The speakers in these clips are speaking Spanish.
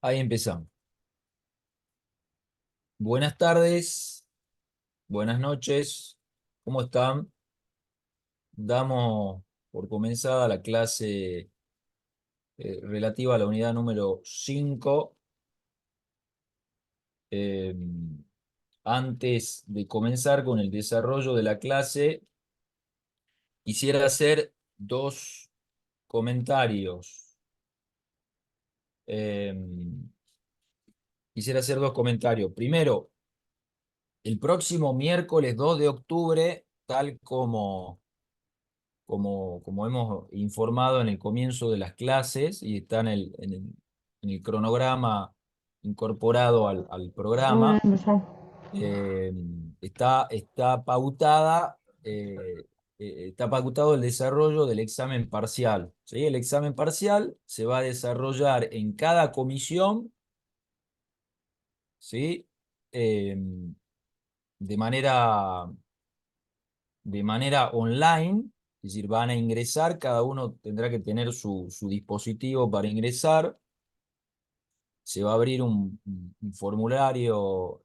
Ahí empezamos. Buenas tardes, buenas noches, ¿cómo están? Damos por comenzada la clase relativa a la unidad número 5. Eh, Antes de comenzar con el desarrollo de la clase, quisiera hacer dos comentarios. Eh, Quisiera hacer dos comentarios. Primero, el próximo miércoles 2 de octubre, tal como hemos informado en el comienzo de las clases y está en el cronograma incorporado al Hola, programa, empezó. eh, está pautada, está pautado el desarrollo del examen parcial, ¿sí? El examen parcial se va a desarrollar en cada comisión, ¿sí? Eh, de manera online, es decir, van a ingresar, cada uno tendrá que tener su dispositivo para ingresar, se va a abrir un formulario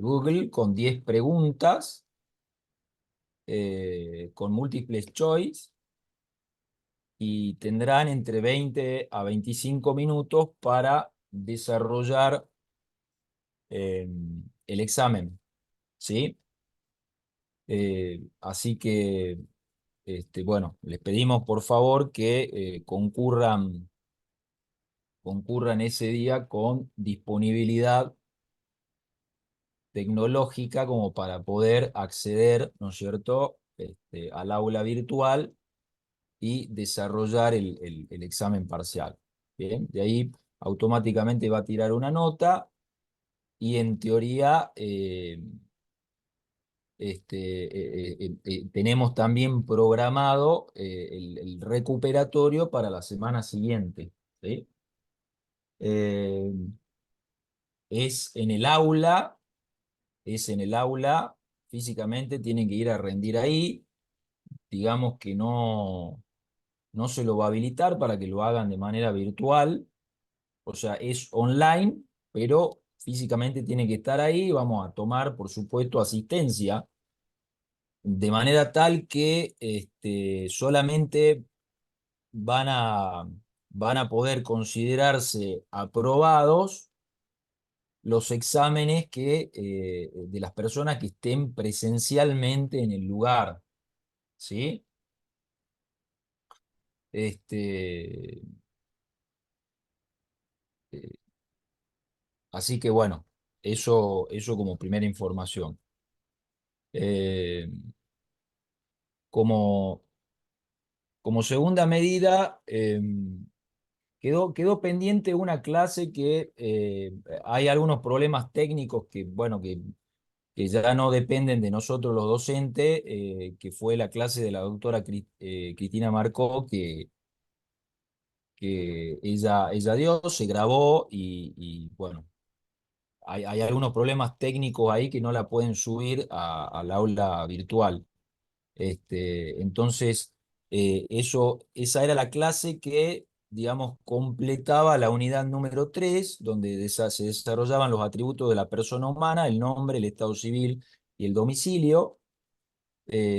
Google con 10 preguntas, con múltiples choice, y tendrán entre 20 a 25 minutos para desarrollar eh, el examen, ¿sí? Así que, bueno, les pedimos por favor que concurran ese día con disponibilidad tecnológica como para poder acceder, ¿no es cierto?, al aula virtual y desarrollar el examen parcial. Bien, de ahí automáticamente va a tirar una nota y en teoría tenemos también programado el recuperatorio para la semana siguiente, ¿sí? Eh, es en el aula, es en el aula, físicamente tienen que ir a rendir ahí, digamos que no se lo va a habilitar para que lo hagan de manera virtual, o sea, es online, pero físicamente tiene que estar ahí, vamos a tomar, por supuesto, asistencia, de manera tal que solamente van a, van a poder considerarse aprobados los exámenes de las personas que estén presencialmente en el lugar, ¿sí? Este, eh, Así que bueno, eso como primera información. Eh, como, Como segunda medida, quedó pendiente una clase que hay algunos problemas técnicos bueno, que ya no dependen de nosotros los docentes, que fue la clase de la doctora Cristina Marcó, que ella dio, se grabó y bueno, hay algunos problemas técnicos ahí que no la pueden subir al aula virtual. Entonces, esa era la clase que, digamos, completaba la unidad número 3 donde se desarrollaban los atributos de la persona humana, el nombre, el estado civil y el domicilio.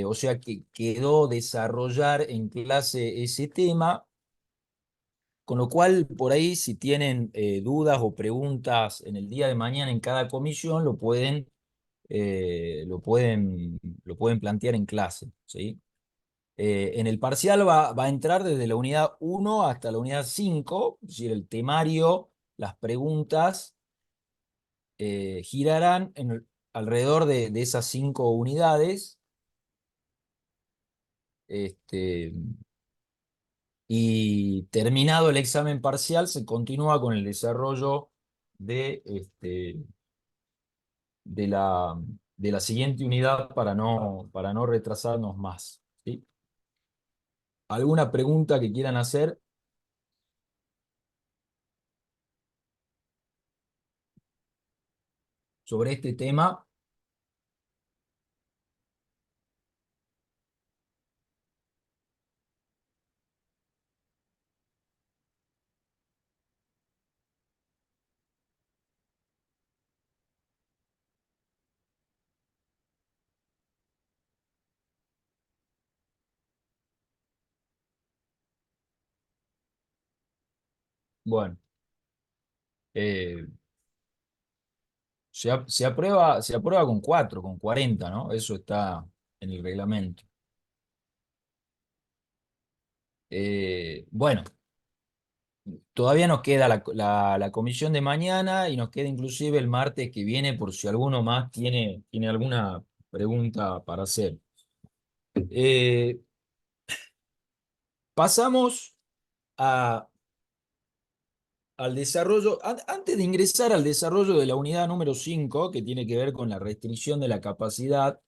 O sea que quedó desarrollar en clase ese tema, con lo cual por ahí si tienen dudas o preguntas en el día de mañana en cada comisión, lo pueden plantear en clase, ¿sí? En el parcial va a entrar desde la unidad 1 hasta la unidad 5, es decir, el temario, las preguntas girarán alrededor de esas 5 unidades. este, y terminado el examen parcial, se continúa con el desarrollo de, este, de la, de la siguiente unidad para no retrasarnos más, ¿sí? ¿Alguna pregunta que quieran hacer sobre este tema? Bueno, eh, se aprueba con 4, con 40, ¿no? Eso está en el reglamento. Bueno, todavía nos queda la comisión de mañana y nos queda inclusive el martes que viene por si alguno más tiene alguna pregunta para hacer. Eh, pasamos a, al desarrollo, antes de ingresar al desarrollo de la unidad número 5 que tiene que ver con la restricción de la capacidad,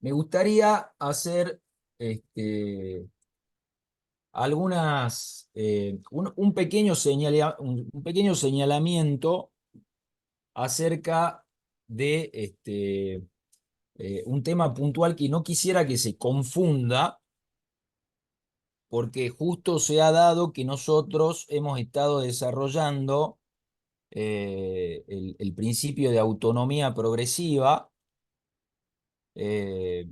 me gustaría hacer un pequeño un pequeño señalamiento acerca de un tema puntual que no quisiera que se confunda, porque justo se ha dado que nosotros hemos estado desarrollando el principio de autonomía progresiva, eh,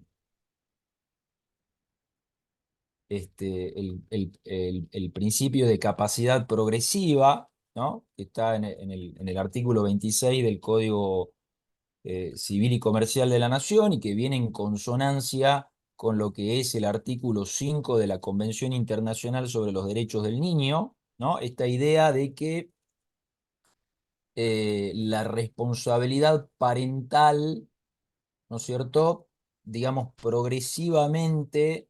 el principio de capacidad progresiva, ¿no? Que está en el artículo 26 del Código Civil y Comercial de la Nación y que viene en consonancia con lo que es el artículo 5 de la Convención Internacional sobre los Derechos del Niño, ¿no? Esta idea de que la responsabilidad parental, ¿no es cierto? Digamos, progresivamente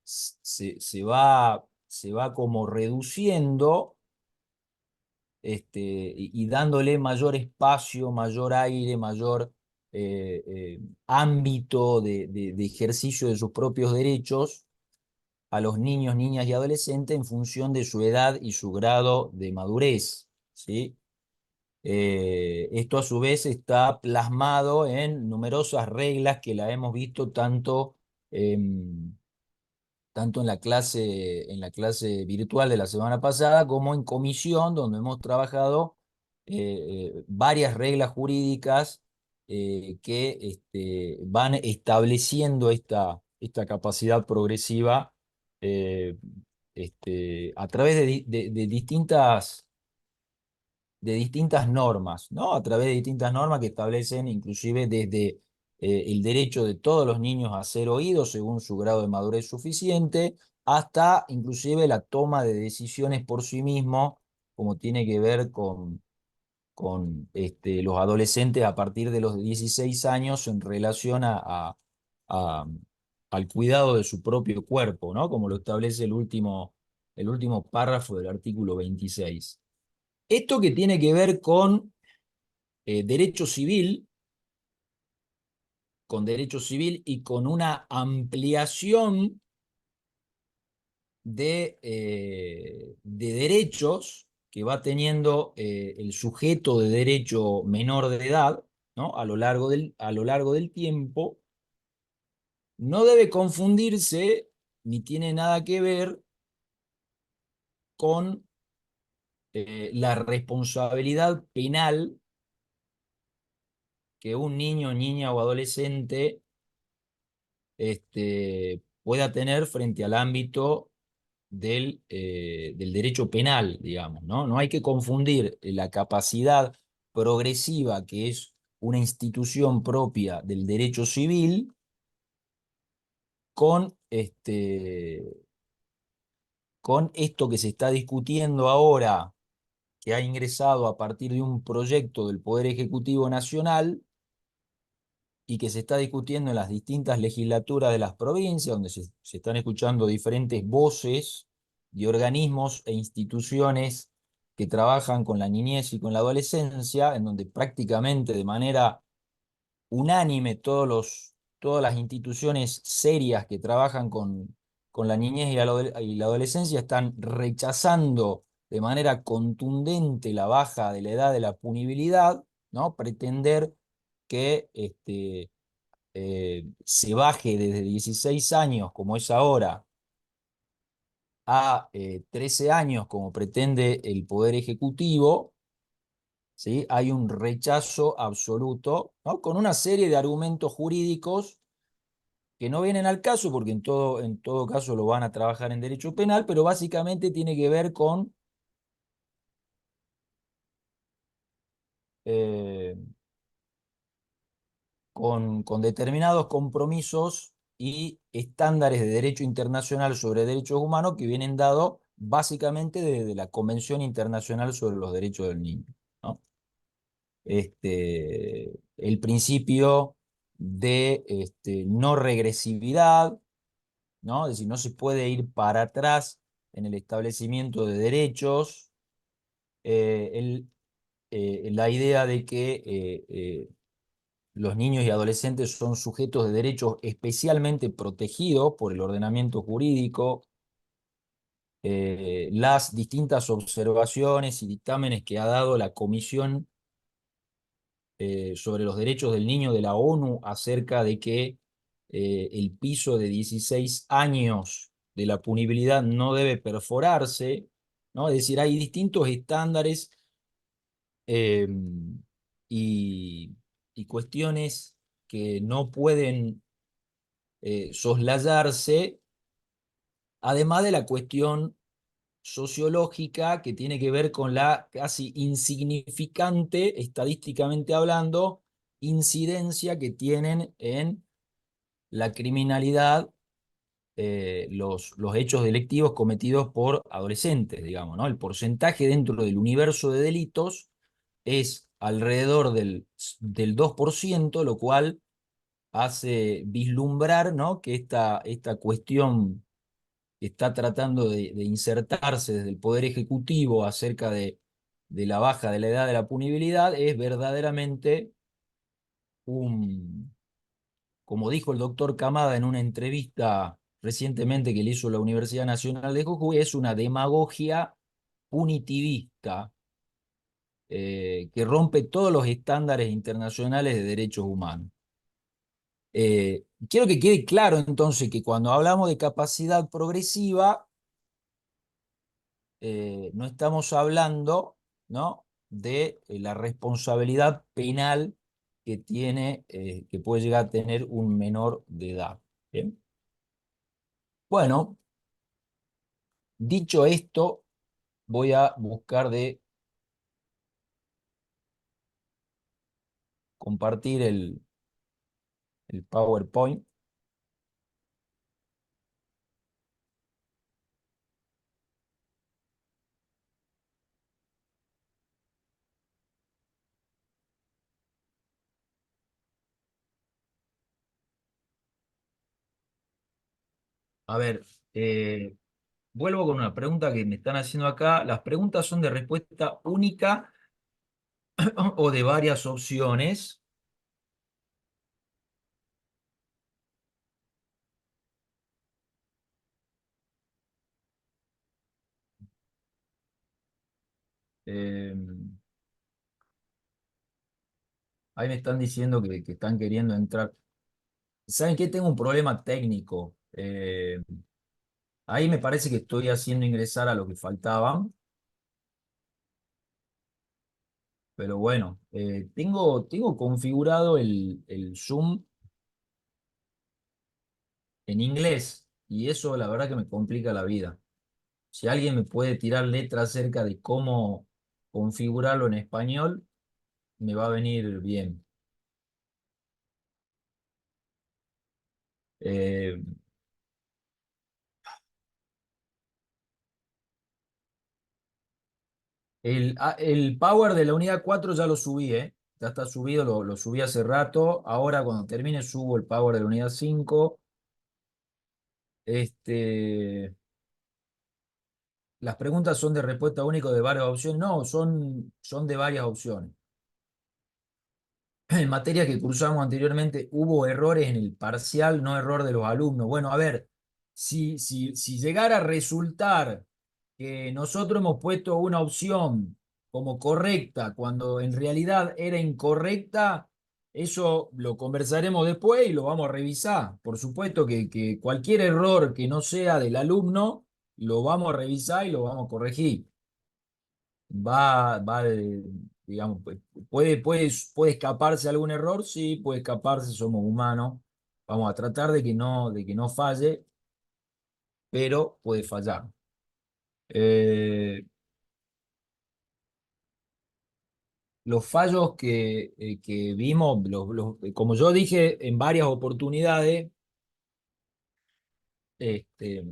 se va como reduciendo y dándole mayor espacio, mayor aire, mayor ámbito de ejercicio de sus propios derechos a los niños, niñas y adolescentes en función de su edad y su grado de madurez, ¿sí? Esto a su vez está plasmado en numerosas reglas que la hemos visto tanto en la clase virtual de la semana pasada como en comisión, donde hemos trabajado varias reglas jurídicas que van estableciendo esta capacidad progresiva eh, a través de distintas normas, ¿no? A través de distintas normas que establecen inclusive desde el derecho de todos los niños a ser oídos según su grado de madurez suficiente, hasta inclusive la toma de decisiones por sí mismo, como tiene que ver con los adolescentes a partir de los 16 años en relación a- al cuidado de su propio cuerpo, ¿no? Como lo establece el último párrafo del artículo 26. Esto que tiene que ver derecho civil, con derecho civil y con una ampliación de derechos que va teniendo el sujeto de derecho menor de edad, ¿no? A lo largo del tiempo, no debe confundirse ni tiene nada que ver con la responsabilidad penal que un niño, niña o adolescente pueda tener frente al ámbito del derecho penal, digamos, ¿no? No hay que confundir la capacidad progresiva, que es una institución propia del derecho civil, con, con esto que se está discutiendo ahora, que ha ingresado a partir de un proyecto del Poder Ejecutivo Nacional y que se está discutiendo en las distintas legislaturas de las provincias, donde se están escuchando diferentes voces de organismos e instituciones que trabajan con la niñez y con la adolescencia, en donde prácticamente de manera unánime todas las instituciones serias que trabajan con la niñez y la adolescencia están rechazando de manera contundente la baja de la edad de la punibilidad, ¿no? Pretender que se baje desde 16 años, como es ahora, a 13 años, como pretende el Poder Ejecutivo, ¿sí? Hay un rechazo absoluto, ¿no? Con una serie de argumentos jurídicos que no vienen al caso porque en todo caso lo van a trabajar en derecho penal, pero básicamente tiene que ver eh, con determinados compromisos y estándares de derecho internacional sobre derechos humanos que vienen dados básicamente desde la Convención Internacional sobre los Derechos del Niño, ¿no? El principio de no regresividad, ¿no? Es decir, no se puede ir para atrás en el establecimiento de derechos, la idea de que los niños y adolescentes son sujetos de derechos especialmente protegidos por el ordenamiento jurídico, las distintas observaciones y dictámenes que ha dado la Comisión sobre los derechos del niño de la ONU acerca de que el piso de 16 años de la punibilidad no debe perforarse, ¿no? Es decir, hay distintos estándares eh, y, y cuestiones que no pueden soslayarse, además de la cuestión sociológica que tiene que ver con la casi insignificante, estadísticamente hablando, incidencia que tienen en la criminalidad los hechos delictivos cometidos por adolescentes, digamos, ¿no? El porcentaje dentro del universo de delitos es alrededor del 2%, lo cual hace vislumbrar, ¿no? Que esta cuestión que está tratando de insertarse desde el Poder Ejecutivo acerca de la baja de la edad de la punibilidad es verdaderamente un, como dijo el doctor Camada en una entrevista recientemente que le hizo la Universidad Nacional de Jujuy, es una demagogia punitivista que rompe todos los estándares internacionales de derechos humanos. Quiero que quede claro entonces que cuando hablamos de capacidad progresiva, no estamos hablando, ¿no? de la responsabilidad penal que tiene, que puede llegar a tener un menor de edad. ¿Bien? Bueno, dicho esto, voy a buscar de compartir el PowerPoint. A ver, vuelvo con una pregunta que me están haciendo acá. Las preguntas son de respuesta única o de varias opciones. Eh, Ahí me están diciendo que están queriendo entrar. ¿Saben qué? Tengo un problema técnico. Ahí me parece que estoy haciendo ingresar a lo que faltaban, pero bueno, tengo configurado el Zoom en inglés y eso la verdad que me complica la vida. Si alguien me puede tirar letras acerca de cómo configurarlo en español, me va a venir bien. Eh, el Power de la unidad 4 ya lo subí, ¿eh? Ya está subido, lo subí hace rato. Ahora cuando termine subo el Power de la unidad 5. Este, las preguntas son de respuesta única o de varias opciones. No, son de varias opciones. En materia que cursamos anteriormente, hubo errores en el parcial, no error de los alumnos. Bueno, a ver, si llegara a resultar que nosotros hemos puesto una opción como correcta cuando en realidad era incorrecta, eso lo conversaremos después y lo vamos a revisar. Por supuesto que cualquier error que no sea del alumno, lo vamos a revisar y lo vamos a corregir. Digamos, puede escaparse algún error, sí, puede escaparse, somos humanos. Vamos a tratar de que no falle, pero puede fallar. Eh, los fallos que vimos, como yo dije en varias oportunidades, este,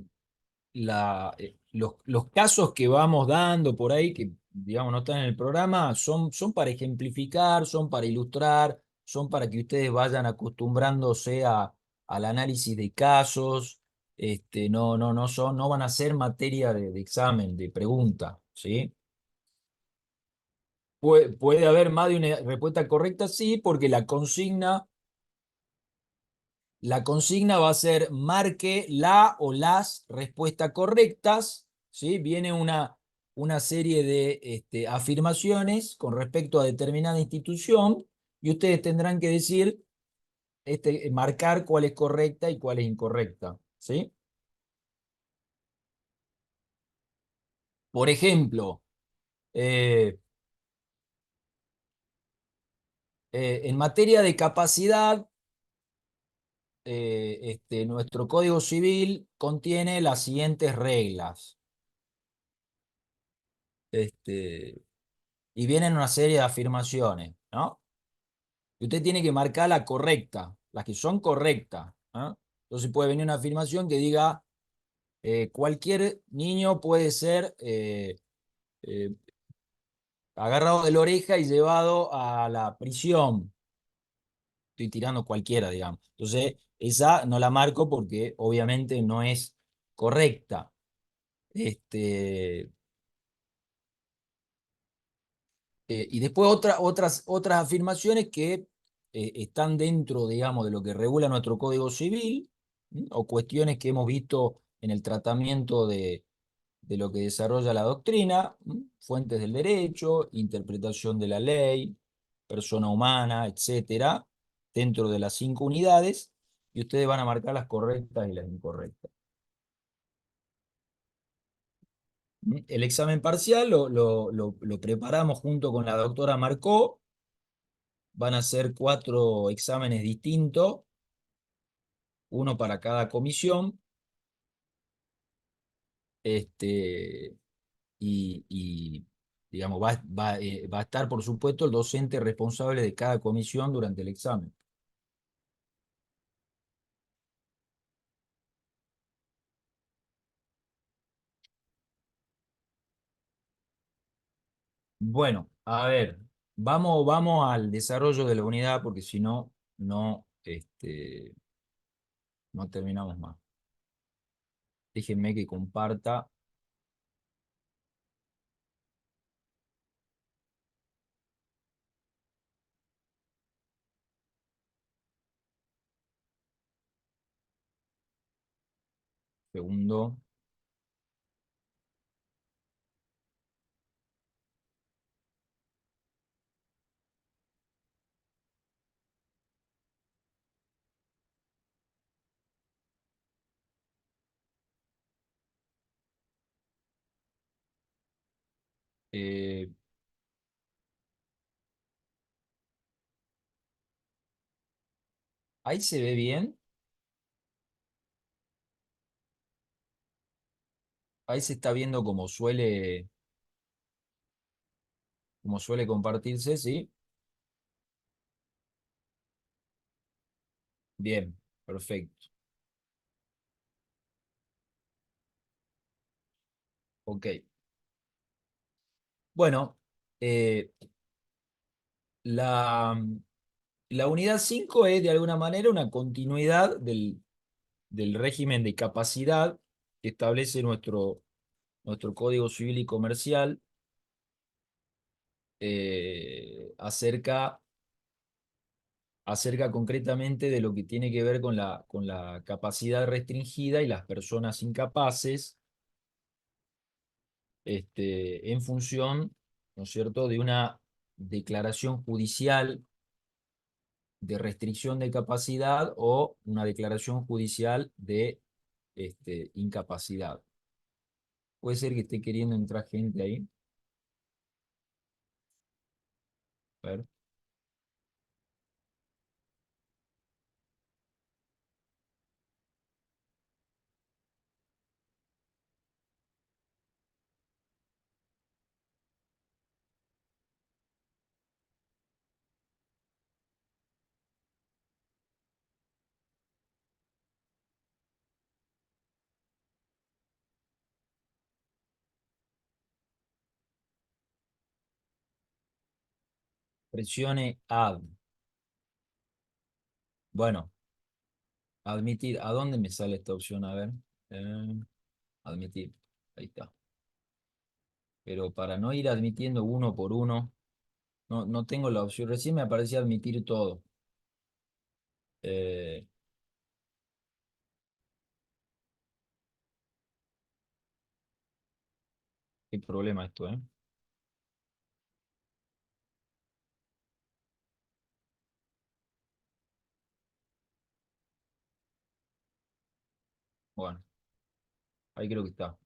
los casos que vamos dando por ahí, que digamos no están en el programa, son para ejemplificar, son para ilustrar, son para que ustedes vayan acostumbrándose al análisis de casos. No van a ser materia de examen, de pregunta, ¿sí? Puede haber más de una respuesta correcta, sí, porque la consigna va a ser marque la o las respuestas correctas, ¿sí? Viene una serie de afirmaciones con respecto a determinada institución y ustedes tendrán que decir, marcar cuál es correcta y cuál es incorrecta, ¿sí? Por ejemplo, eh, en materia de capacidad, nuestro Código Civil contiene las siguientes reglas. Este, y vienen una serie de afirmaciones, ¿no? Y usted tiene que marcar la correcta, las que son correctas, ¿no? Entonces puede venir una afirmación que diga, cualquier niño puede ser eh, agarrado de la oreja y llevado a la prisión. Estoy tirando cualquiera, digamos. Entonces, esa no la marco porque obviamente no es correcta. Este, y después otras afirmaciones que están dentro, digamos, de lo que regula nuestro Código Civil, ¿m? O cuestiones que hemos visto en el tratamiento de lo que desarrolla la doctrina, ¿m? Fuentes del derecho, interpretación de la ley, persona humana, etcétera, dentro de las 5 unidades, y ustedes van a marcar las correctas y las incorrectas. ¿M? El examen parcial lo preparamos junto con la doctora Marcó. Van a ser 4 exámenes distintos, uno para cada comisión, este, y, digamos, va a estar, por supuesto, el docente responsable de cada comisión durante el examen. Bueno, a ver, vamos al desarrollo de la unidad, porque si no, no terminamos más. Déjenme que comparta. Segundo. Eh, Ahí se ve bien, ahí se está viendo como suele compartirse, ¿sí? Bien, perfecto. Ok. Bueno, eh, la, la unidad 5 es de alguna manera una continuidad del régimen de capacidad que establece nuestro Código Civil y Comercial, acerca concretamente de lo que tiene que ver con la capacidad restringida y las personas incapaces, en función, ¿no es cierto?, de una declaración judicial de restricción de capacidad o una declaración judicial de incapacidad. Puede ser que esté queriendo entrar gente ahí. A ver. Presione add. Bueno, admitir. ¿A dónde me sale esta opción? A ver. Admitir. Ahí está. Pero para no ir admitiendo uno por uno, no tengo la opción. Recién me aparecía admitir todo. Eh, Qué problema esto, ¿eh? Bueno, ahí creo que está.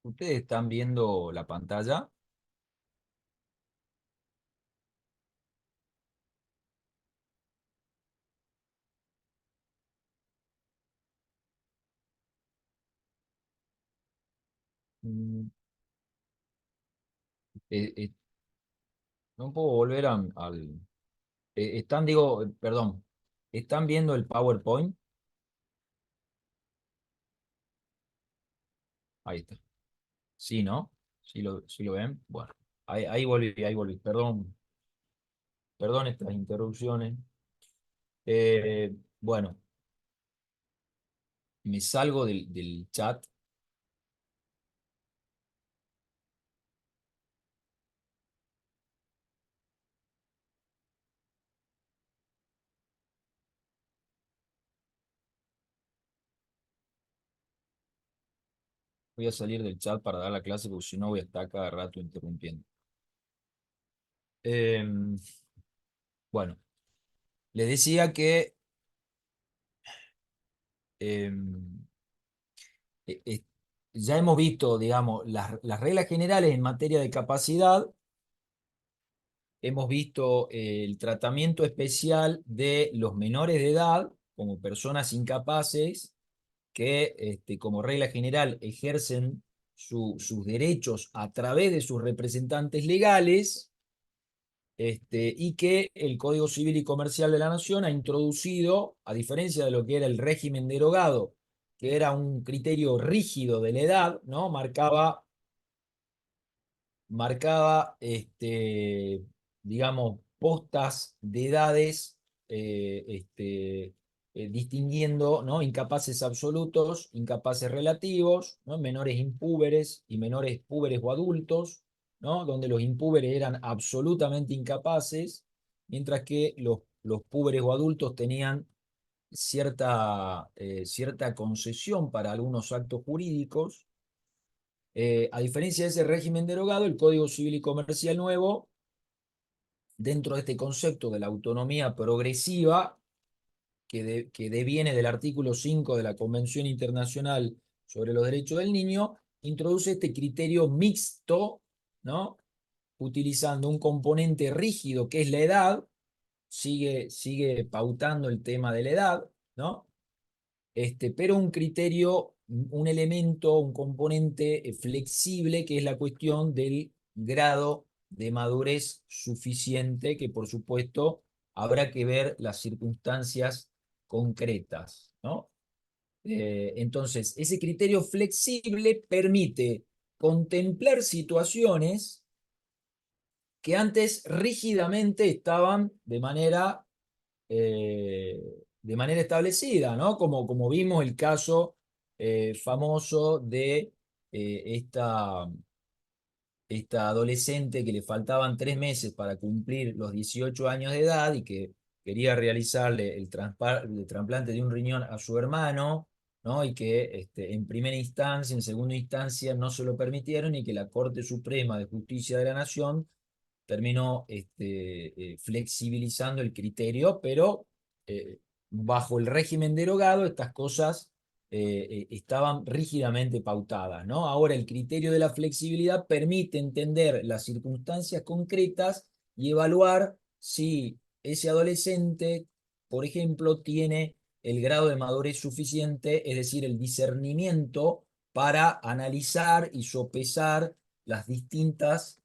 ¿Ustedes están viendo la pantalla? Mm, eh, eh, no puedo volver al... están, digo, perdón, ¿están viendo el PowerPoint? Ahí está. Sí, ¿no? Sí lo ven. Bueno, ahí volví, ahí volví. Perdón, perdón estas interrupciones. Bueno, me salgo del chat. Voy a salir del chat para dar la clase porque si no voy a estar cada rato interrumpiendo. Eh, bueno, les decía que eh, eh, eh, ya hemos visto, digamos, las reglas generales en materia de capacidad. Hemos visto el tratamiento especial de los menores de edad como personas incapaces que, como regla general, ejercen sus derechos a través de sus representantes legales, y que el Código Civil y Comercial de la Nación ha introducido, a diferencia de lo que era el régimen derogado, que era un criterio rígido de la edad, ¿no? Marcaba, digamos, postas de edades, distinguiendo, ¿no? Incapaces absolutos, incapaces relativos, ¿no? Menores impúberes y menores púberes o adultos, ¿no? Donde los impúberes eran absolutamente incapaces, mientras que los púberes o adultos tenían cierta concesión para algunos actos jurídicos. A diferencia de ese régimen derogado, el Código Civil y Comercial nuevo, dentro de este concepto de la autonomía progresiva, que deviene del artículo 5 de la Convención Internacional sobre los Derechos del Niño, introduce este criterio mixto, ¿no? Utilizando un componente rígido que es la edad, sigue pautando el tema de la edad, ¿no? Pero un criterio, un elemento, un componente flexible, que es la cuestión del grado de madurez suficiente, que por supuesto habrá que ver las circunstancias concretas, ¿no? Entonces, ese criterio flexible permite contemplar situaciones que antes rígidamente estaban eh, de manera establecida, ¿no? Como vimos el caso famoso de esta adolescente que le faltaban 3 meses para cumplir los 18 años de edad y que quería realizarle el trasplante de un riñón a su hermano, ¿no? Y que en primera instancia, en segunda instancia, no se lo permitieron y que la Corte Suprema de Justicia de la Nación terminó flexibilizando el criterio, pero bajo el régimen derogado estas cosas estaban rígidamente pautadas, ¿no? Ahora el criterio de la flexibilidad permite entender las circunstancias concretas y evaluar si ese adolescente, por ejemplo, tiene el grado de madurez suficiente, es decir, el discernimiento para analizar y sopesar las distintas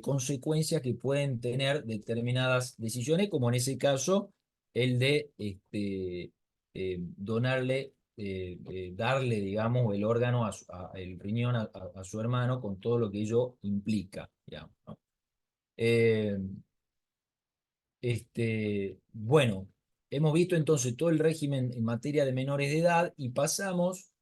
consecuencias que pueden tener determinadas decisiones, como en ese caso el de darle, digamos, el órgano, el riñón a su hermano con todo lo que ello implica, digamos, ¿no? Eh, bueno, hemos visto entonces todo el régimen en materia de menores de edad y pasamos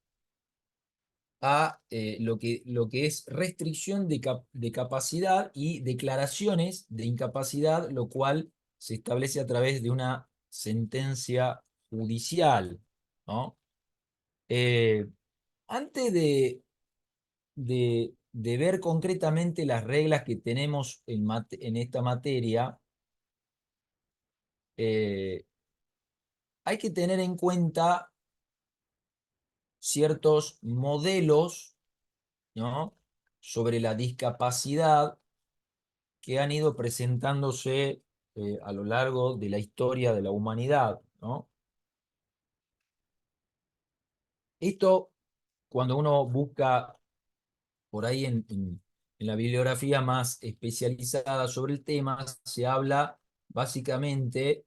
a lo que es restricción de capacidad y declaraciones de incapacidad, lo cual se establece a través de una sentencia judicial, ¿no? Eh, Antes de ver concretamente las reglas que tenemos en esta materia, eh, hay que tener en cuenta ciertos modelos, ¿no?, sobre la discapacidad que han ido presentándose a lo largo de la historia de la humanidad, ¿no? Esto, cuando uno busca por ahí en la bibliografía más especializada sobre el tema, se habla básicamente,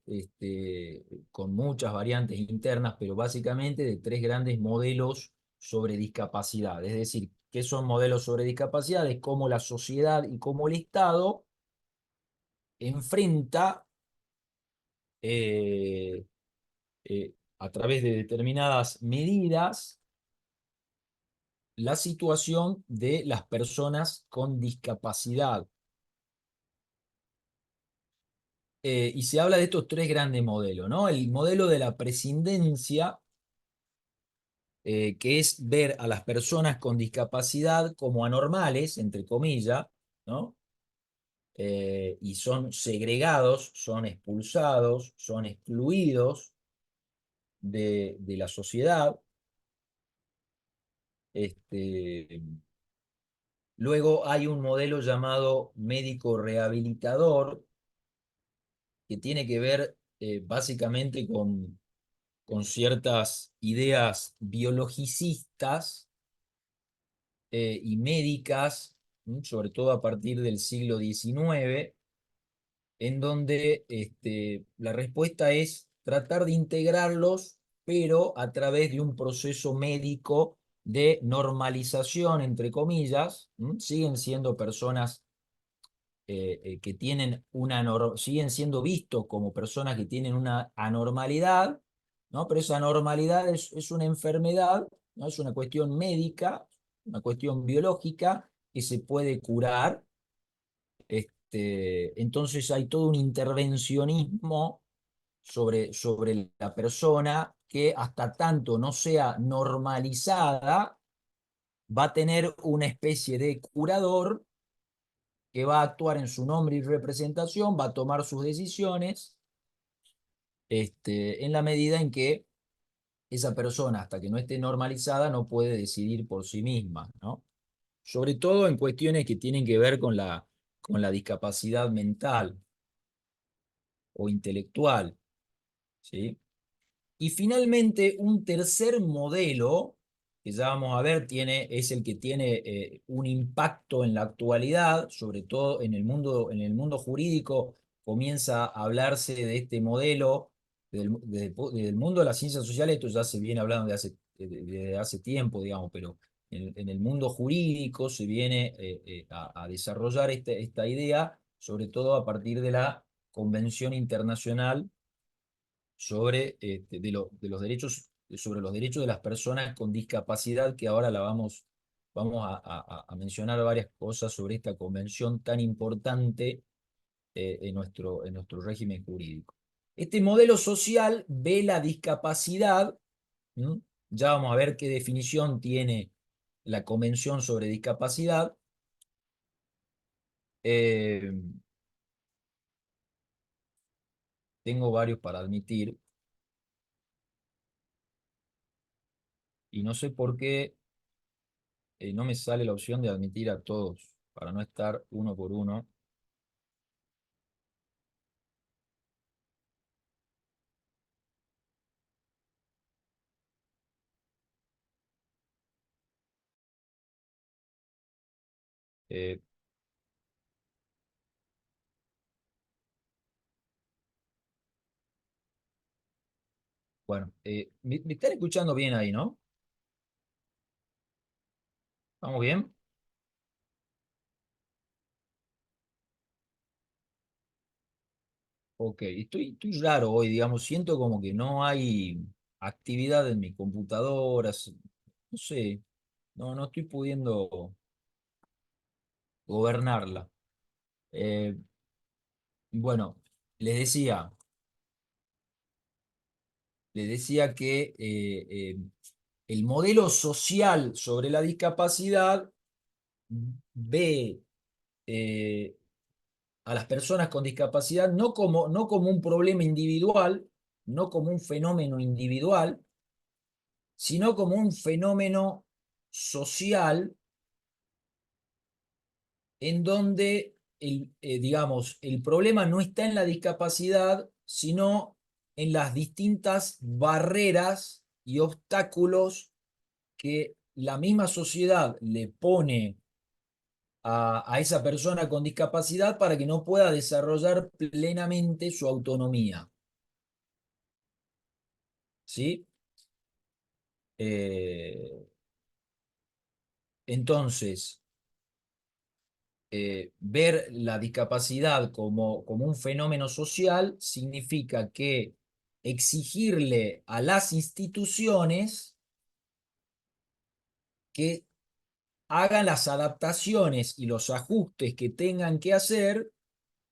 con muchas variantes internas, pero básicamente de tres grandes modelos sobre discapacidad. Es decir, ¿qué son modelos sobre discapacidad? Es cómo la sociedad y cómo el Estado enfrenta eh, a través de determinadas medidas la situación de las personas con discapacidad. Y se habla de estos tres grandes modelos, ¿no? El modelo de la prescindencia, que es ver a las personas con discapacidad como anormales, entre comillas, ¿no? Y son segregados, son expulsados, son excluidos de la sociedad. Este, Luego hay un modelo llamado médico rehabilitador, que tiene que ver básicamente con ciertas ideas biologicistas y médicas, sobre todo a partir del siglo XIX, en donde la respuesta es tratar de integrarlos, pero a través de un proceso médico de normalización, entre comillas. Siguen siendo personas que tienen siguen siendo vistos como personas que tienen una anormalidad, ¿no? Pero esa anormalidad es una enfermedad, ¿no? Es una cuestión médica, una cuestión biológica que se puede curar. Entonces hay todo un intervencionismo sobre la persona que hasta tanto no sea normalizada, va a tener una especie de curador que va a actuar en su nombre y representación, va a tomar sus decisiones, en la medida en que esa persona, hasta que no esté normalizada, no puede decidir por sí misma, ¿no? Sobre todo en cuestiones que tienen que ver con la discapacidad mental o intelectual, ¿sí? Y finalmente, un tercer modelo, que ya vamos a ver, es el que tiene un impacto en la actualidad, sobre todo en el mundo jurídico, comienza a hablarse de este modelo, del mundo de las ciencias sociales. Esto ya se viene hablando de hace tiempo, digamos, pero en el mundo jurídico se viene a desarrollar esta idea, sobre todo a partir de la Convención Internacional de los derechos, sobre los derechos de las personas con discapacidad, que ahora vamos a mencionar varias cosas sobre esta convención tan importante en nuestro régimen jurídico. Este modelo social ve la discapacidad. ¿m? Ya vamos a ver qué definición tiene la Convención sobre Discapacidad. Eh, Tengo varios para admitir. y no sé por qué no me sale la opción de admitir a todos, para no estar uno por uno. Eh, bueno, me están escuchando bien ahí, ¿no? ¿Vamos bien? Ok, estoy raro hoy, digamos, siento como que no hay actividad en mi computadora, no sé, no estoy pudiendo gobernarla. Eh, bueno, les decía, les decía que el modelo social sobre la discapacidad ve eh, a las personas con discapacidad no como un problema individual, no como un fenómeno individual, sino como un fenómeno social en donde digamos, el problema no está en la discapacidad, sino en las distintas barreras y obstáculos que la misma sociedad le pone a esa persona con discapacidad para que no pueda desarrollar plenamente su autonomía. ¿Sí? Eh, entonces, ver la discapacidad como un fenómeno social significa que exigirle a las instituciones que hagan las adaptaciones y los ajustes que tengan que hacer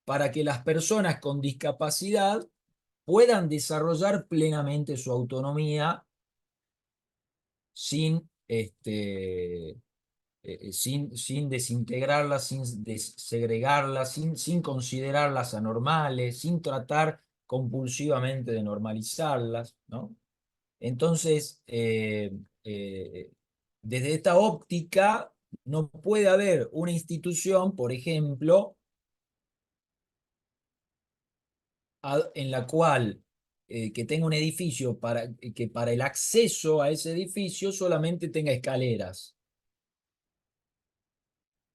para que las personas con discapacidad puedan desarrollar plenamente su autonomía sin, sin desintegrarlas, sin segregarlas, sin considerarlas anormales, sin tratar compulsivamente de normalizarlas, ¿no? Entonces, desde esta óptica, no puede haber una institución, por ejemplo, en la cual que tenga un edificio que para el acceso a ese edificio solamente tenga escaleras.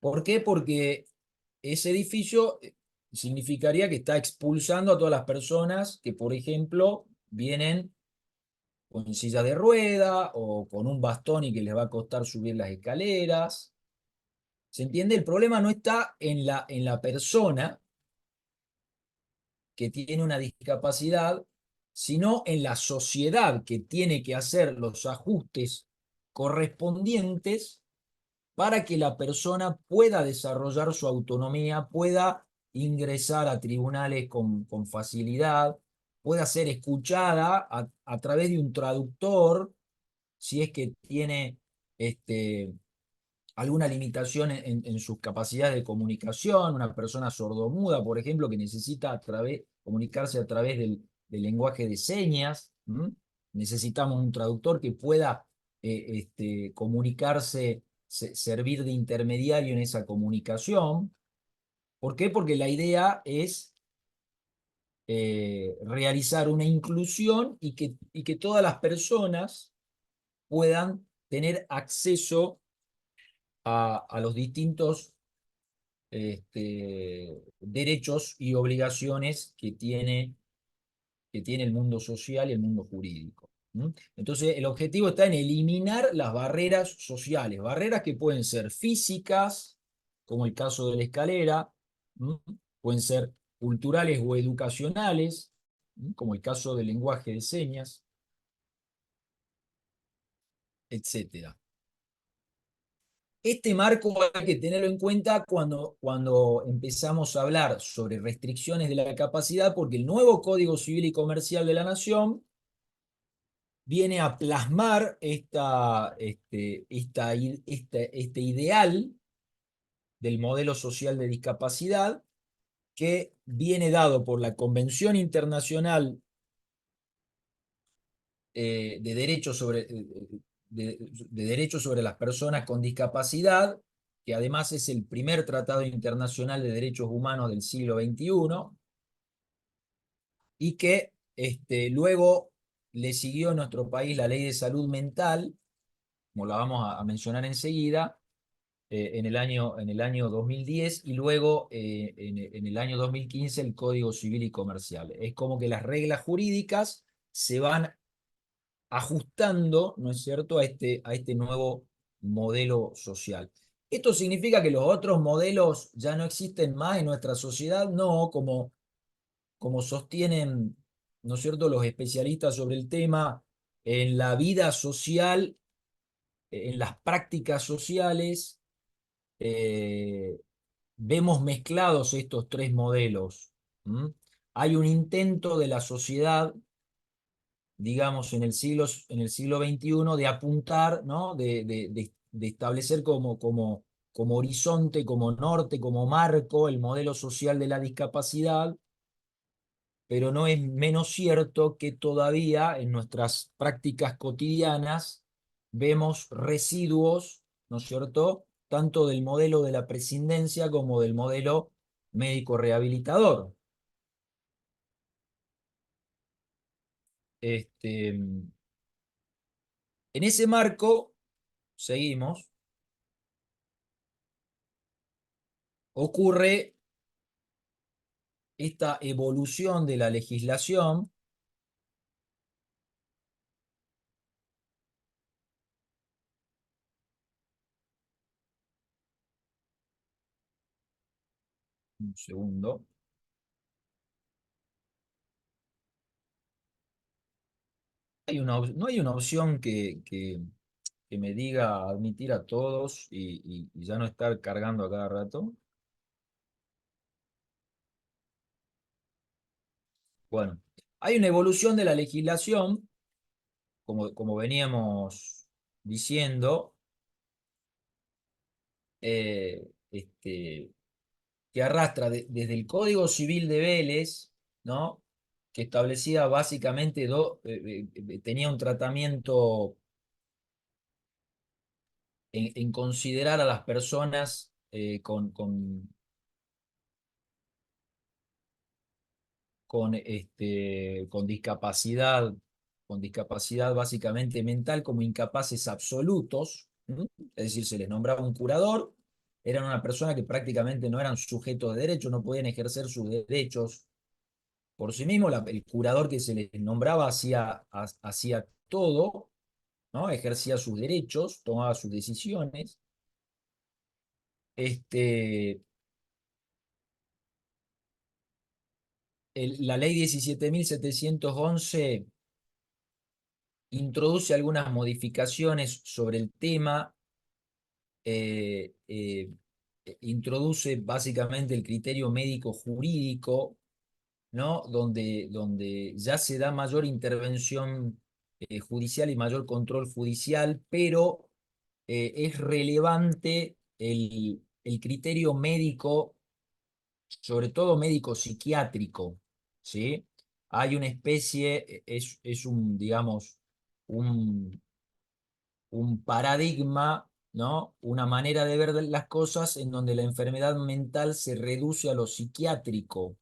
¿Por qué? Porque ese edificio significaría que está expulsando a todas las personas que, por ejemplo, vienen con silla de rueda o con un bastón y que les va a costar subir las escaleras. ¿Se entiende? El problema no está en la persona que tiene una discapacidad, sino en la sociedad que tiene que hacer los ajustes correspondientes para que la persona pueda desarrollar su autonomía, pueda ingresar a tribunales con facilidad, pueda ser escuchada a través de un traductor, si es que tiene alguna limitación en sus capacidades de comunicación, una persona sordomuda, por ejemplo, que necesita comunicarse a través del lenguaje de señas. Necesitamos un traductor que pueda comunicarse, servir de intermediario en esa comunicación. ¿Por qué? Porque la idea es realizar una inclusión y que todas las personas puedan tener acceso a los distintos derechos y obligaciones que tiene el mundo social y el mundo jurídico. Entonces, el objetivo está en eliminar las barreras sociales, barreras que pueden ser físicas, como el caso de la escalera, pueden ser culturales o educacionales, como el caso del lenguaje de señas, etcétera. Este marco hay que tenerlo en cuenta cuando empezamos a hablar sobre restricciones de la capacidad, porque el nuevo Código Civil y Comercial de la Nación viene a plasmar este ideal del modelo social de discapacidad que viene dado por la Convención Internacional de Derechos de Derechos sobre las Personas con Discapacidad, que además es el primer tratado internacional de derechos humanos del siglo XXI, y que luego le siguió en nuestro país la Ley de Salud Mental, como la vamos a mencionar enseguida, en el año 2010, y luego en el año 2015 el Código Civil y Comercial. Es como que las reglas jurídicas se van ajustando, ¿no es cierto?, a este nuevo modelo social. ¿Esto significa que los otros modelos ya no existen más en nuestra sociedad? No, como sostienen, ¿no es cierto?, los especialistas sobre el tema, en la vida social, en las prácticas sociales, eh, vemos mezclados estos tres modelos. ¿Mm? Hay un intento de la sociedad, digamos, en el siglo XXI, de apuntar, ¿no? De establecer como horizonte, como norte, como marco el modelo social de la discapacidad, pero no es menos cierto que todavía en nuestras prácticas cotidianas vemos residuos, ¿no es cierto?, tanto del modelo de la prescindencia como del modelo médico rehabilitador. En ese marco, seguimos, ocurre esta evolución de la legislación. Un segundo. No hay una opción que me diga admitir a todos y ya no estar cargando a cada rato. Bueno, hay una evolución de la legislación, como veníamos diciendo, que arrastra desde el Código Civil de Vélez, ¿no?, que establecía básicamente, tenía un tratamiento en considerar a las personas con discapacidad básicamente mental, como incapaces absolutos. ¿Mm? Es decir, se les nombraba un curador, eran una persona que prácticamente no eran sujetos de derecho, no podían ejercer sus derechos por sí mismos. El curador que se les nombraba hacía todo, ¿no? Ejercía sus derechos, tomaba sus decisiones. Este, la ley 17.711 introduce algunas modificaciones sobre el tema, eh, eh, introduce básicamente el criterio médico jurídico, ¿no?, donde ya se da mayor intervención judicial y mayor control judicial, pero es relevante el criterio médico, sobre todo médico psiquiátrico, ¿sí? Hay una especie, es un, digamos, un, un paradigma, ¿no?, una manera de ver las cosas en donde la enfermedad mental se reduce a lo psiquiátrico,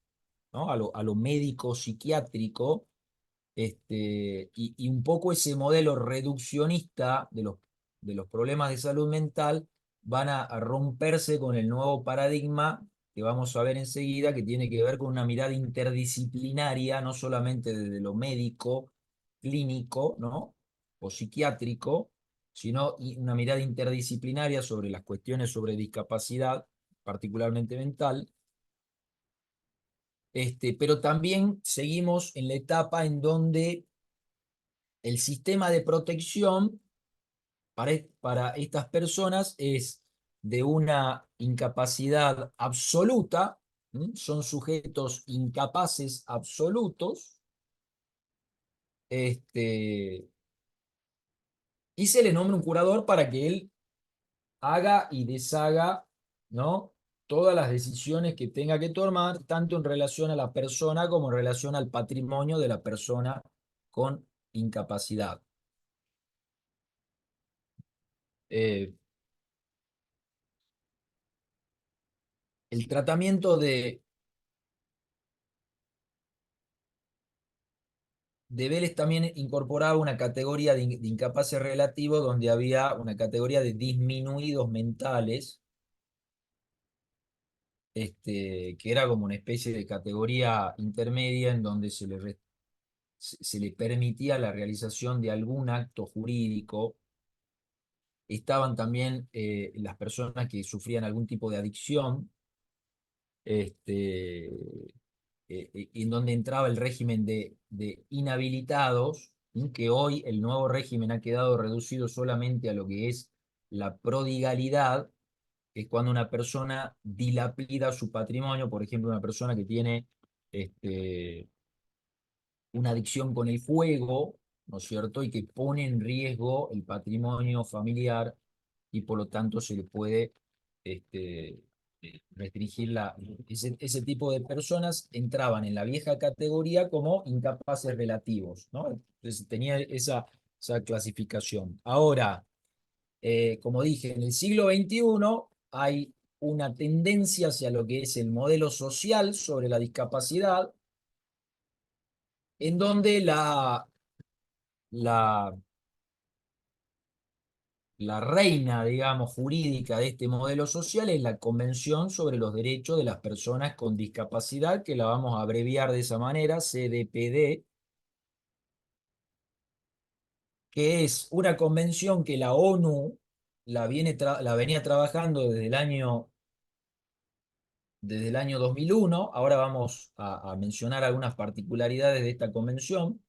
¿no?, a lo médico psiquiátrico, y un poco ese modelo reduccionista de los problemas de salud mental van a romperse con el nuevo paradigma que vamos a ver enseguida, que tiene que ver con una mirada interdisciplinaria, no solamente desde lo médico, clínico, ¿no?, o psiquiátrico, sino una mirada interdisciplinaria sobre las cuestiones sobre discapacidad, particularmente mental. Pero también seguimos en la etapa en donde el sistema de protección para estas personas es de una incapacidad absoluta. Son sujetos incapaces absolutos, este, y se le nombra un curador para que él haga y deshaga, ¿no?, todas las decisiones que tenga que tomar, tanto en relación a la persona como en relación al patrimonio de la persona con incapacidad. eh, el tratamiento de Vélez también incorporaba una categoría de incapaces relativos donde había una categoría de disminuidos mentales, que era como una especie de categoría intermedia en donde se le permitía la realización de algún acto jurídico. Estaban también las personas que sufrían algún tipo de adicción, en donde entraba el régimen de inhabilitados, que hoy el nuevo régimen ha quedado reducido solamente a lo que es la prodigalidad, que es cuando una persona dilapida su patrimonio, por ejemplo, una persona que tiene este, una adicción con el fuego, ¿no es cierto? Y que pone en riesgo el patrimonio familiar y por lo tanto se le puede este, restringir ese tipo de personas entraban en la vieja categoría como incapaces relativos, ¿no? Entonces tenía esa clasificación. Ahora, como dije, en el siglo XXI hay una tendencia hacia lo que es el modelo social sobre la discapacidad, en donde la, la reina, digamos, jurídica de este modelo social es la Convención sobre los Derechos de las Personas con Discapacidad, que la vamos a abreviar de esa manera, CDPD, que es una convención que la ONU la venía trabajando desde el año 2001. Ahora vamos a mencionar algunas particularidades de esta convención.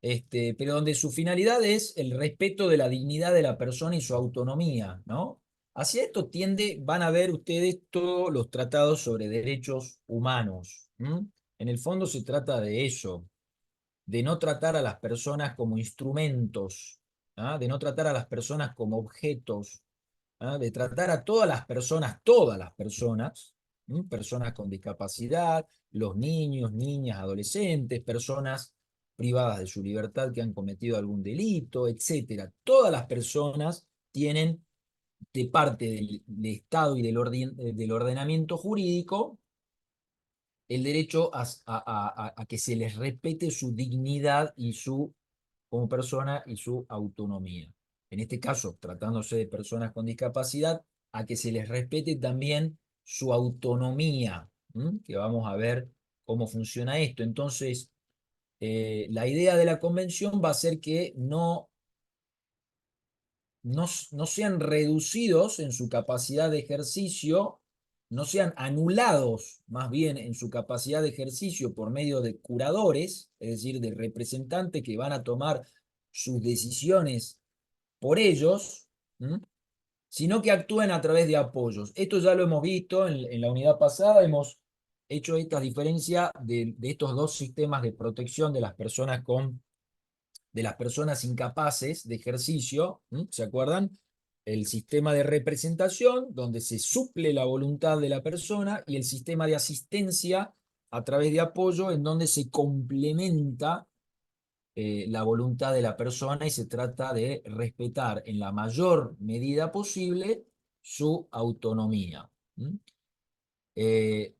Pero donde su finalidad es el respeto de la dignidad de la persona y su autonomía, ¿no? Hacia esto van a ver ustedes todos los tratados sobre derechos humanos. En el fondo se trata de eso, de no tratar a las personas como instrumentos, ¿ah? De no tratar a las personas como objetos, ¿ah? De tratar a todas las personas, personas con discapacidad, los niños, niñas, adolescentes, personas privadas de su libertad que han cometido algún delito, etcétera. Todas las personas tienen de parte del Estado y del ordenamiento jurídico el derecho a que se les respete su dignidad y como persona y su autonomía. En este caso, tratándose de personas con discapacidad, a que se les respete también su autonomía, que vamos a ver cómo funciona esto. Entonces, la idea de la convención va a ser que no sean reducidos en su capacidad de ejercicio, no sean anulados más bien en su capacidad de ejercicio por medio de curadores, es decir, de representantes que van a tomar sus decisiones por ellos, ¿m? Sino que actúen a través de apoyos. Esto ya lo hemos visto en la unidad pasada, hemos hecho esta diferencia de estos dos sistemas de protección de las personas incapaces de ejercicio, ¿se acuerdan? El sistema de representación, donde se suple la voluntad de la persona, y el sistema de asistencia a través de apoyo, en donde se complementa la voluntad de la persona y se trata de respetar en la mayor medida posible su autonomía. Eh,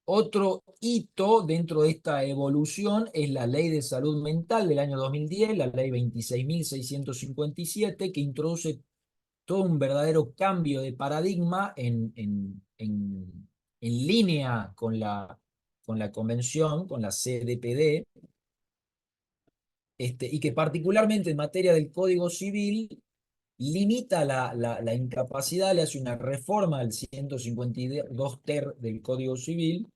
Otro hito dentro de esta evolución es la Ley de Salud Mental del año 2010, la Ley 26.657, que introduce todo un verdadero cambio de paradigma en línea con la convención, con la CDPD, y que particularmente en materia del Código Civil limita la incapacidad, le hace una reforma al 152 ter del Código Civil,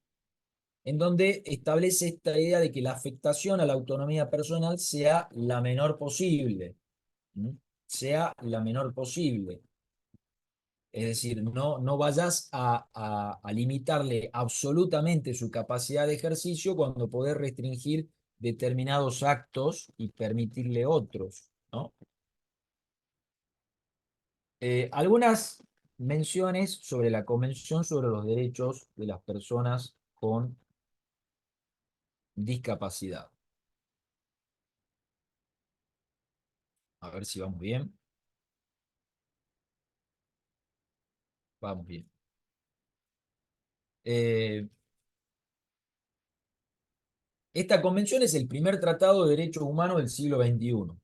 en donde establece esta idea de que la afectación a la autonomía personal sea la menor posible, ¿no? Sea la menor posible. Es decir, no vayas a limitarle absolutamente su capacidad de ejercicio cuando poder restringir determinados actos y permitirle otros, ¿no? Algunas menciones sobre la Convención sobre los Derechos de las Personas con Discapacidad. A ver si vamos bien. Vamos bien. Eh, esta convención es el primer tratado de derechos humanos del siglo XXI.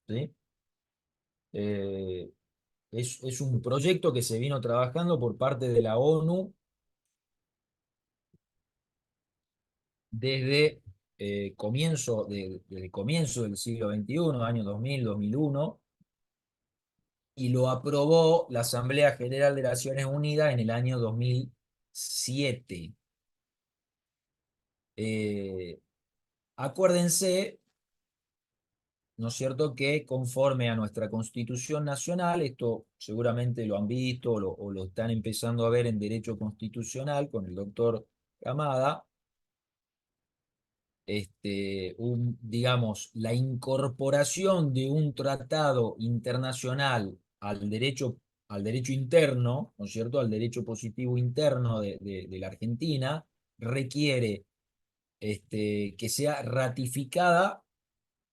¿Sí? Eh, es un proyecto que se vino trabajando por parte de la ONU desde desde el comienzo del siglo XXI, año 2000, 2001, y lo aprobó la Asamblea General de Naciones Unidas en el año 2007. Eh, acuérdense, ¿no es cierto?, que conforme a nuestra Constitución Nacional, esto seguramente lo han visto o lo están empezando a ver en Derecho Constitucional con el doctor Camada, digamos, la incorporación de un tratado internacional al derecho interno, ¿no es cierto?, al derecho positivo interno de la Argentina, requiere que sea ratificada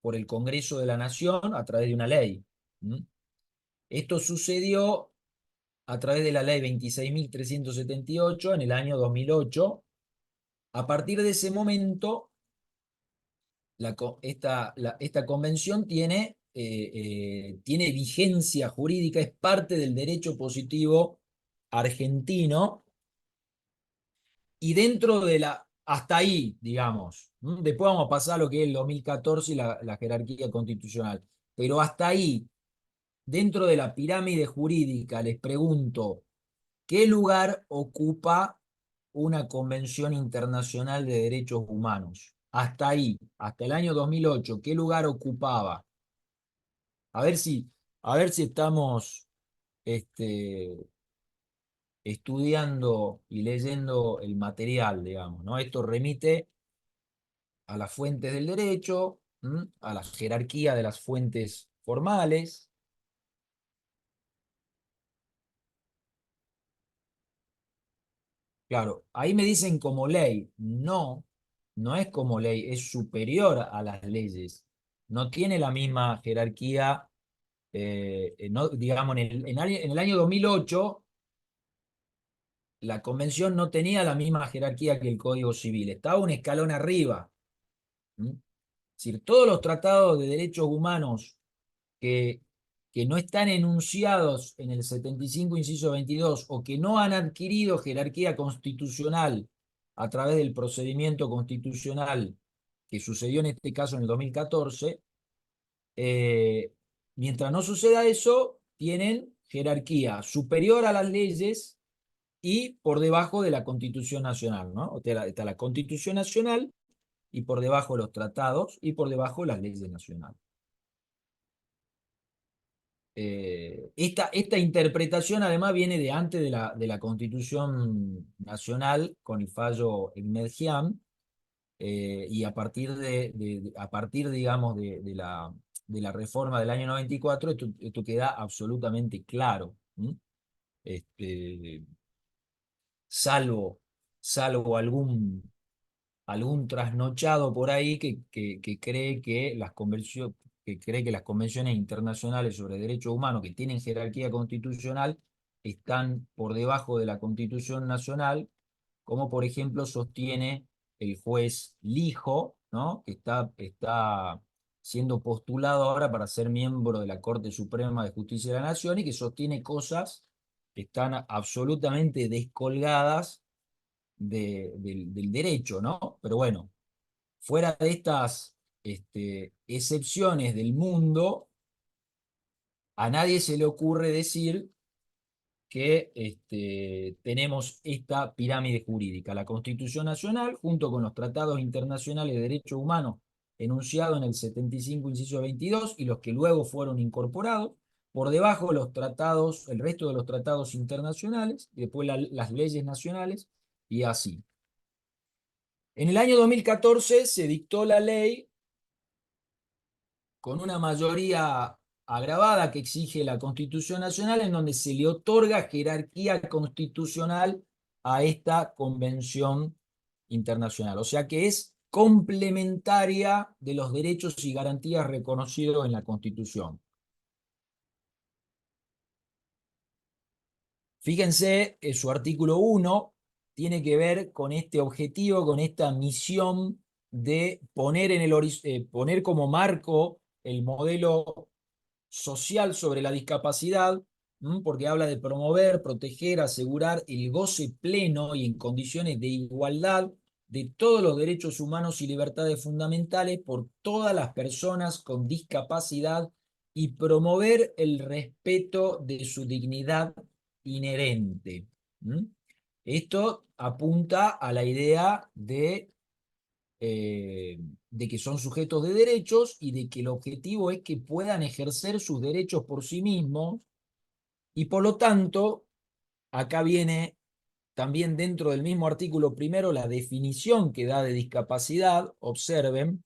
por el Congreso de la Nación a través de una ley. ¿Mm? Esto sucedió a través de la ley 26.378 en el año 2008. A partir de ese momento, esta convención tiene vigencia jurídica, es parte del derecho positivo argentino, y dentro de hasta ahí, digamos, después vamos a pasar a lo que es el 2014 y la jerarquía constitucional, pero hasta ahí, dentro de la pirámide jurídica, les pregunto, ¿qué lugar ocupa una convención internacional de derechos humanos? Hasta ahí, hasta el año 2008, ¿qué lugar ocupaba? A ver si, a ver si estamos este, estudiando y leyendo el material, digamos, ¿no? Esto remite a las fuentes del derecho, a la jerarquía de las fuentes formales. Claro, ahí me dicen como ley. No, no es como ley, es superior a las leyes. No tiene la misma jerarquía. No, digamos, en el año 2008, la convención no tenía la misma jerarquía que el Código Civil, estaba un escalón arriba. ¿Mm? Es decir, todos los tratados de derechos humanos que, que no están enunciados en el 75, inciso 22, o que no han adquirido jerarquía constitucional a través del procedimiento constitucional que sucedió en este caso en el 2014, eh, mientras no suceda eso, tienen jerarquía superior a las leyes y por debajo de la Constitución Nacional, ¿no? O sea, está la Constitución Nacional y por debajo los tratados y por debajo las leyes nacionales. Esta interpretación además viene de antes de la Constitución Nacional con el fallo Egmedian, y a partir digamos, de la reforma del año 94, esto queda absolutamente claro. ¿Mm? Este, salvo, salvo algún trasnochado por ahí que cree que que cree que las convenciones internacionales sobre derechos humanos que tienen jerarquía constitucional están por debajo de la Constitución Nacional, como por ejemplo sostiene el juez Lijo, ¿no?, que está siendo postulado ahora para ser miembro de la Corte Suprema de Justicia de la Nación y que sostiene cosas que están absolutamente descolgadas del derecho, ¿no? Pero bueno, fuera de estas excepciones del mundo, a nadie se le ocurre decir que tenemos esta pirámide jurídica, la Constitución Nacional, junto con los tratados internacionales de derechos humanos enunciados en el 75, inciso 22, y los que luego fueron incorporados, por debajo los tratados, el resto de los tratados internacionales, y después las leyes nacionales, y así. En el año 2014 se dictó la ley con una mayoría agravada que exige la Constitución Nacional, en donde se le otorga jerarquía constitucional a esta convención internacional. O sea que es complementaria de los derechos y garantías reconocidos en la Constitución. Fíjense, su artículo 1 tiene que ver con este objetivo, con esta misión de poner, poner como marco el modelo social sobre la discapacidad, porque habla de promover, proteger, asegurar el goce pleno y en condiciones de igualdad de todos los derechos humanos y libertades fundamentales por todas las personas con discapacidad y promover el respeto de su dignidad inherente. Esto apunta a la idea eh, de que son sujetos de derechos y de que el objetivo es que puedan ejercer sus derechos por sí mismos y por lo tanto, acá viene también dentro del mismo artículo primero la definición que da de discapacidad, observen,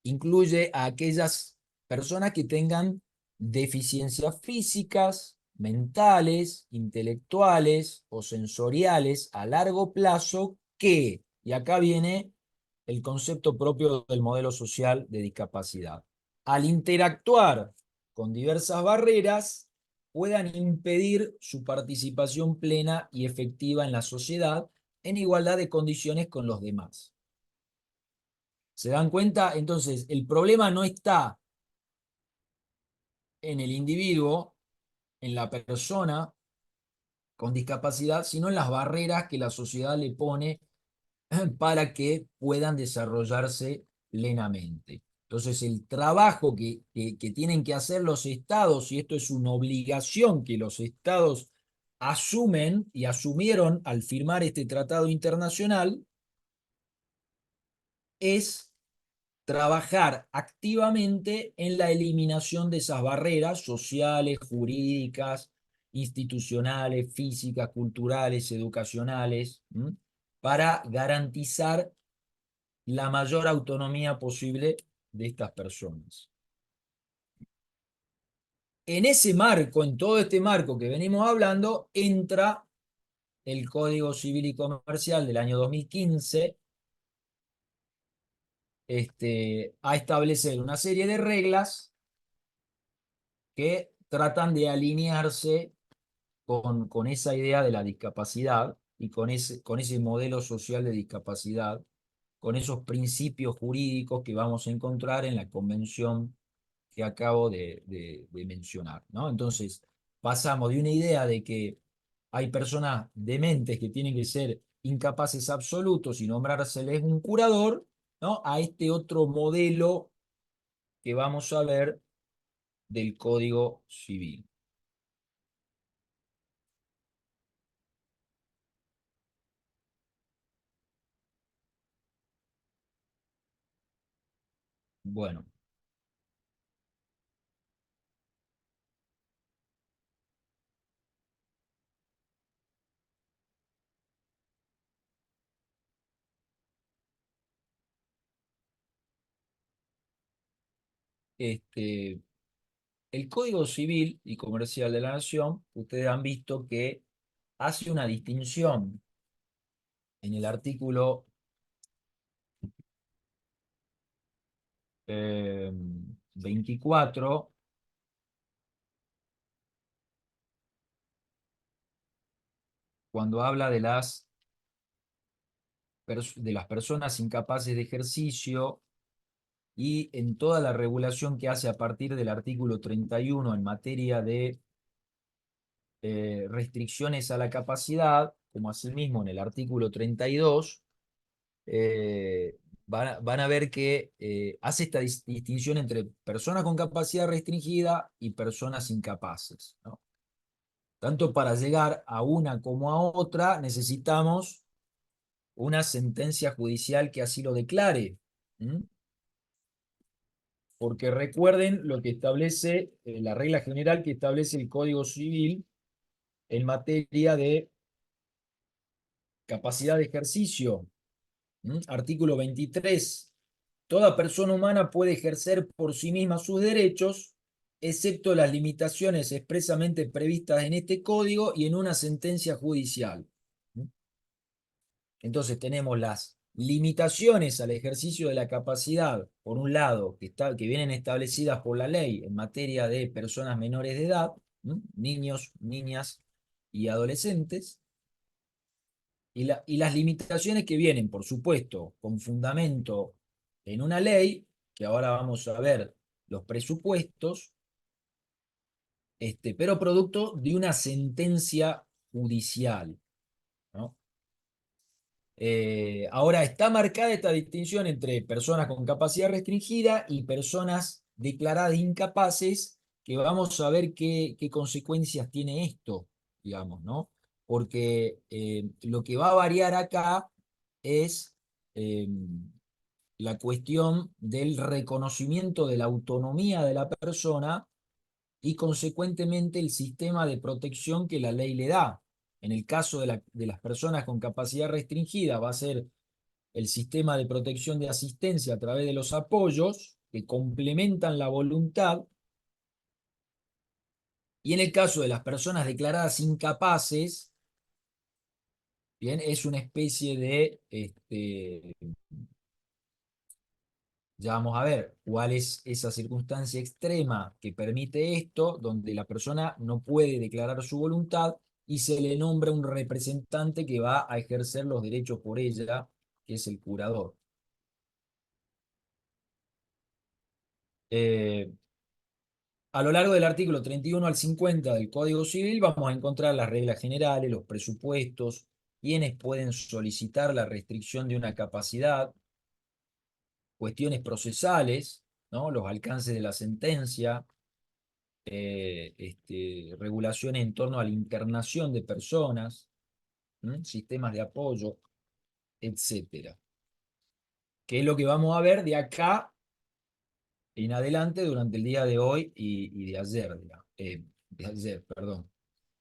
incluye a aquellas personas que tengan deficiencias físicas, mentales, intelectuales o sensoriales a largo plazo que, y acá viene el concepto propio del modelo social de discapacidad, al interactuar con diversas barreras, puedan impedir su participación plena y efectiva en la sociedad en igualdad de condiciones con los demás. ¿Se dan cuenta? Entonces, el problema no está en el individuo, en la persona con discapacidad, sino en las barreras que la sociedad le pone para que puedan desarrollarse plenamente. Entonces, el trabajo que tienen que hacer los estados, y esto es una obligación que los estados asumen y asumieron al firmar este tratado internacional, es trabajar activamente en la eliminación de esas barreras sociales, jurídicas, institucionales, físicas, culturales, educacionales, para garantizar la mayor autonomía posible de estas personas. En ese marco, en todo este marco que venimos hablando, entra el Código Civil y Comercial del año 2015 a establecer una serie de reglas que tratan de alinearse con esa idea de la discapacidad y con ese modelo social de discapacidad, con esos principios jurídicos que vamos a encontrar en la convención que acabo de mencionar, ¿no? Entonces, pasamos de una idea de que hay personas dementes que tienen que ser incapaces absolutos y nombrárseles un curador, ¿no? A este otro modelo que vamos a ver del Código Civil. Bueno, este, el Código Civil y Comercial de la Nación, ustedes han visto que hace una distinción en el artículo 24, cuando habla de las personas incapaces de ejercicio y en toda la regulación que hace a partir del artículo 31 en materia de restricciones a la capacidad, como asimismo en el artículo 32, van a ver que hace esta distinción entre personas con capacidad restringida y personas incapaces, ¿no? Tanto para llegar a una como a otra necesitamos una sentencia judicial que así lo declare. ¿Mm? Porque recuerden lo que establece la regla general que establece el Código Civil en materia de capacidad de ejercicio. Artículo 23. Toda persona humana puede ejercer por sí misma sus derechos, excepto las limitaciones expresamente previstas en este código y en una sentencia judicial. Entonces tenemos las limitaciones al ejercicio de la capacidad, por un lado, que vienen establecidas por la ley en materia de personas menores de edad, niños, niñas y adolescentes, y las limitaciones que vienen, por supuesto, con fundamento en una ley, que ahora vamos a ver los presupuestos, pero producto de una sentencia judicial, ¿no? Ahora está marcada esta distinción entre personas con capacidad restringida y personas declaradas incapaces, que vamos a ver qué consecuencias tiene esto, digamos, ¿no? Porque lo que va a variar acá es eh, la cuestión del reconocimiento de la autonomía de la persona y consecuentemente el sistema de protección que la ley le da. En el caso de las personas con capacidad restringida va a ser el sistema de protección de asistencia a través de los apoyos que complementan la voluntad, y en el caso de las personas declaradas incapaces, bien, es una especie de, ya vamos a ver cuál es esa circunstancia extrema que permite esto, donde la persona no puede declarar su voluntad y se le nombra un representante que va a ejercer los derechos por ella, que es el curador. Eh, A lo largo del artículo 31 al 50 del Código Civil vamos a encontrar las reglas generales, los presupuestos, quiénes pueden solicitar la restricción de una capacidad, cuestiones procesales, ¿no? Los alcances de la sentencia, regulaciones en torno a la internación de personas, sistemas de apoyo, etcétera. Que es lo que vamos a ver de acá en adelante durante el día de hoy y de ayer, de ayer, perdón.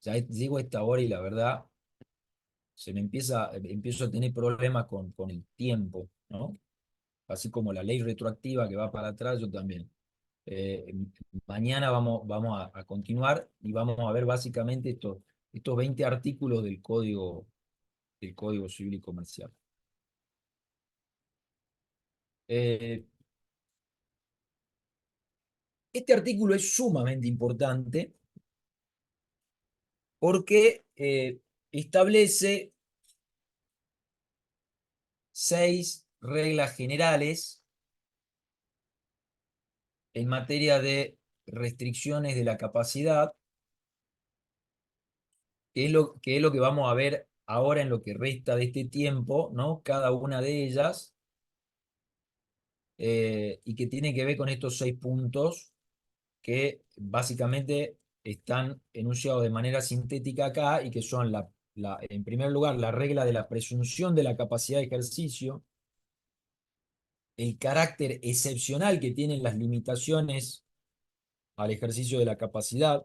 Ya llego a esta hora y la verdad empiezo a tener problemas con el tiempo, ¿no? Así como la ley retroactiva que va para atrás, yo también. Eh, Mañana vamos a continuar y vamos a ver básicamente estos 20 artículos del Código Civil y Comercial. Eh, este artículo es sumamente importante porque establece 6 reglas generales en materia de restricciones de la capacidad, que es lo que vamos a ver ahora en lo que resta de este tiempo, ¿no? Cada una de ellas, y que tiene que ver con estos 6 puntos que básicamente están enunciados de manera sintética acá y que son en primer lugar, la regla de la presunción de la capacidad de ejercicio, el carácter excepcional que tienen las limitaciones al ejercicio de la capacidad,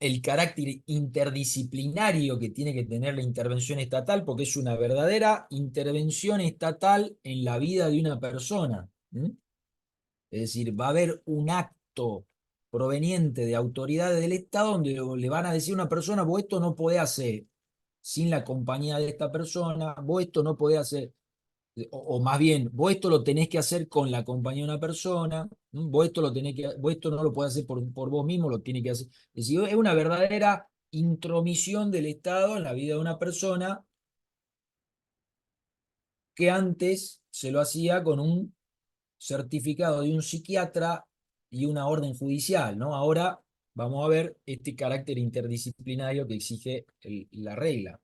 el carácter interdisciplinario que tiene que tener la intervención estatal, porque es una verdadera intervención estatal en la vida de una persona. Es decir, va a haber un acto proveniente de autoridades del Estado donde le van a decir a una persona: vos esto no podés hacer sin la compañía de esta persona, vos esto no podés hacer, o más bien, vos esto lo tenés que hacer con la compañía de una persona, vos esto no lo podés hacer por vos mismo, lo tiene que hacer. Es decir, es una verdadera intromisión del Estado en la vida de una persona que antes se lo hacía con un certificado de un psiquiatra y una orden judicial, ¿no? Ahora vamos a ver este carácter interdisciplinario que exige la regla.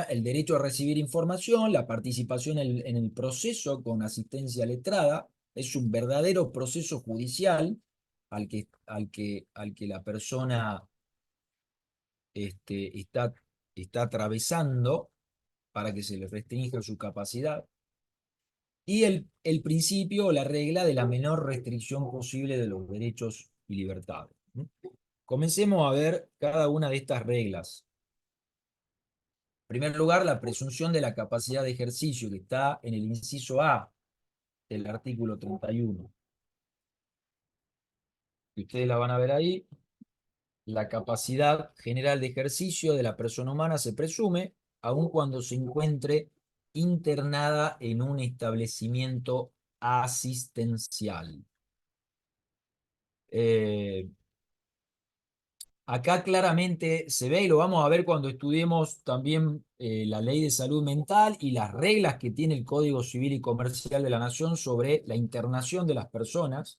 El derecho a recibir información, la participación en el proceso con asistencia letrada, es un verdadero proceso judicial al que la persona este, está, está atravesando para que se le restrinja su capacidad, y el principio o la regla de la menor restricción posible de los derechos y libertades. Comencemos a ver cada una de estas reglas. En primer lugar, la presunción de la capacidad de ejercicio, que está en el inciso A del artículo 31. Y ustedes la van a ver ahí. La capacidad general de ejercicio de la persona humana se presume, aun cuando se encuentre internada en un establecimiento asistencial. Eh, acá claramente se ve y lo vamos a ver cuando estudiemos también la ley de salud mental y las reglas que tiene el Código Civil y Comercial de la Nación sobre la internación de las personas,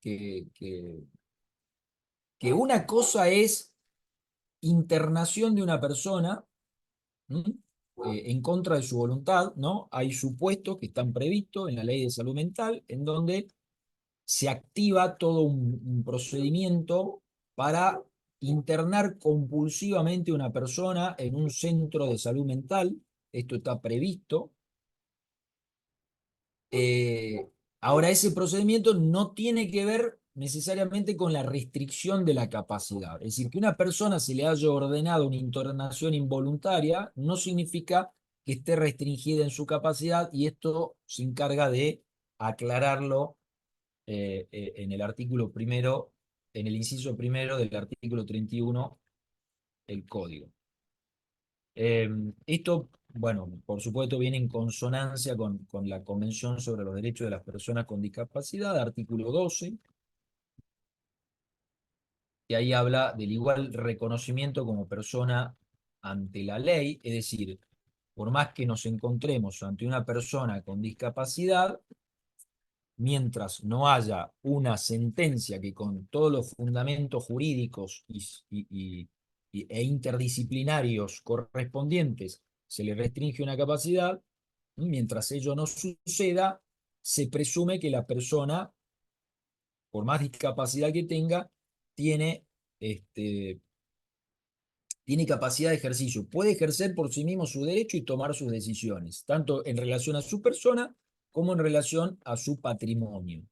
que, que, que una cosa es internación de una persona, ¿m? En contra de su voluntad, ¿no? Hay supuestos que están previstos en la ley de salud mental en donde se activa todo un procedimiento para internar compulsivamente a una persona en un centro de salud mental. Esto está previsto. Eh, Ahora, ese procedimiento no tiene que ver necesariamente con la restricción de la capacidad. Es decir, que una persona se le haya ordenado una internación involuntaria no significa que esté restringida en su capacidad, y esto se encarga de aclararlo en el artículo primero, en el inciso primero del artículo 31, el código. Esto, bueno, por supuesto viene en consonancia con la Convención sobre los Derechos de las Personas con Discapacidad, artículo 12, que ahí habla del igual reconocimiento como persona ante la ley. Es decir, por más que nos encontremos ante una persona con discapacidad, mientras no haya una sentencia que con todos los fundamentos jurídicos e interdisciplinarios correspondientes se le restringe una capacidad, mientras ello no suceda, se presume que la persona, por más discapacidad que tenga, tiene, este, tiene capacidad de ejercicio, puede ejercer por sí mismo su derecho y tomar sus decisiones, tanto en relación a su persona como en relación a su patrimonio,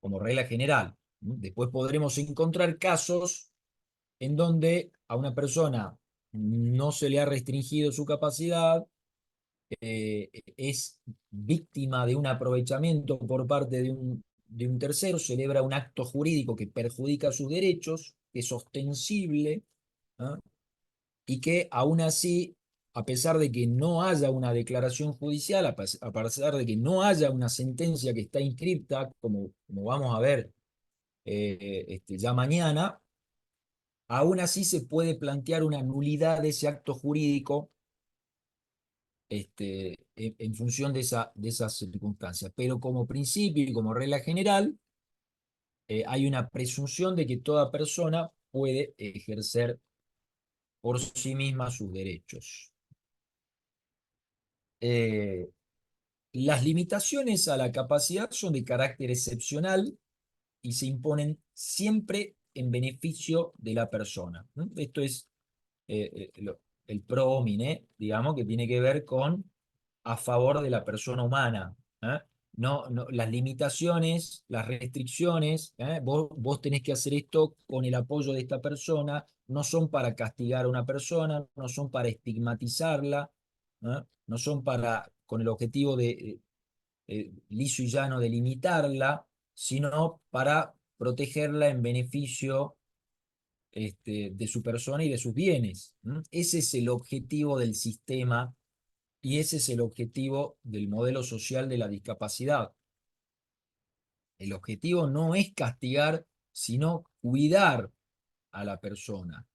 como regla general. Después podremos encontrar casos en donde a una persona no se le ha restringido su capacidad, es víctima de un aprovechamiento por parte de un tercero, celebra un acto jurídico que perjudica sus derechos, que es ostensible, ¿ah? Y que aún así, a pesar de que no haya una declaración judicial, a pesar de que no haya una sentencia que está inscripta, como vamos a ver ya mañana, aún así se puede plantear una nulidad de ese acto jurídico en función de esas circunstancias. Pero como principio y como regla general, hay una presunción de que toda persona puede ejercer por sí misma sus derechos. Eh, las limitaciones a la capacidad son de carácter excepcional y se imponen siempre en beneficio de la persona. Esto es el pro homine, digamos, que tiene que ver con a favor de la persona humana. ¿Eh? No, no, las limitaciones, las restricciones, vos tenés que hacer esto con el apoyo de esta persona, no son para castigar a una persona, no son para estigmatizarla, no son para, con el objetivo de liso y llano de limitarla, sino para protegerla en beneficio de su persona y de sus bienes. Ese es el objetivo del sistema y ese es el objetivo del modelo social de la discapacidad. El objetivo no es castigar, sino cuidar a la persona.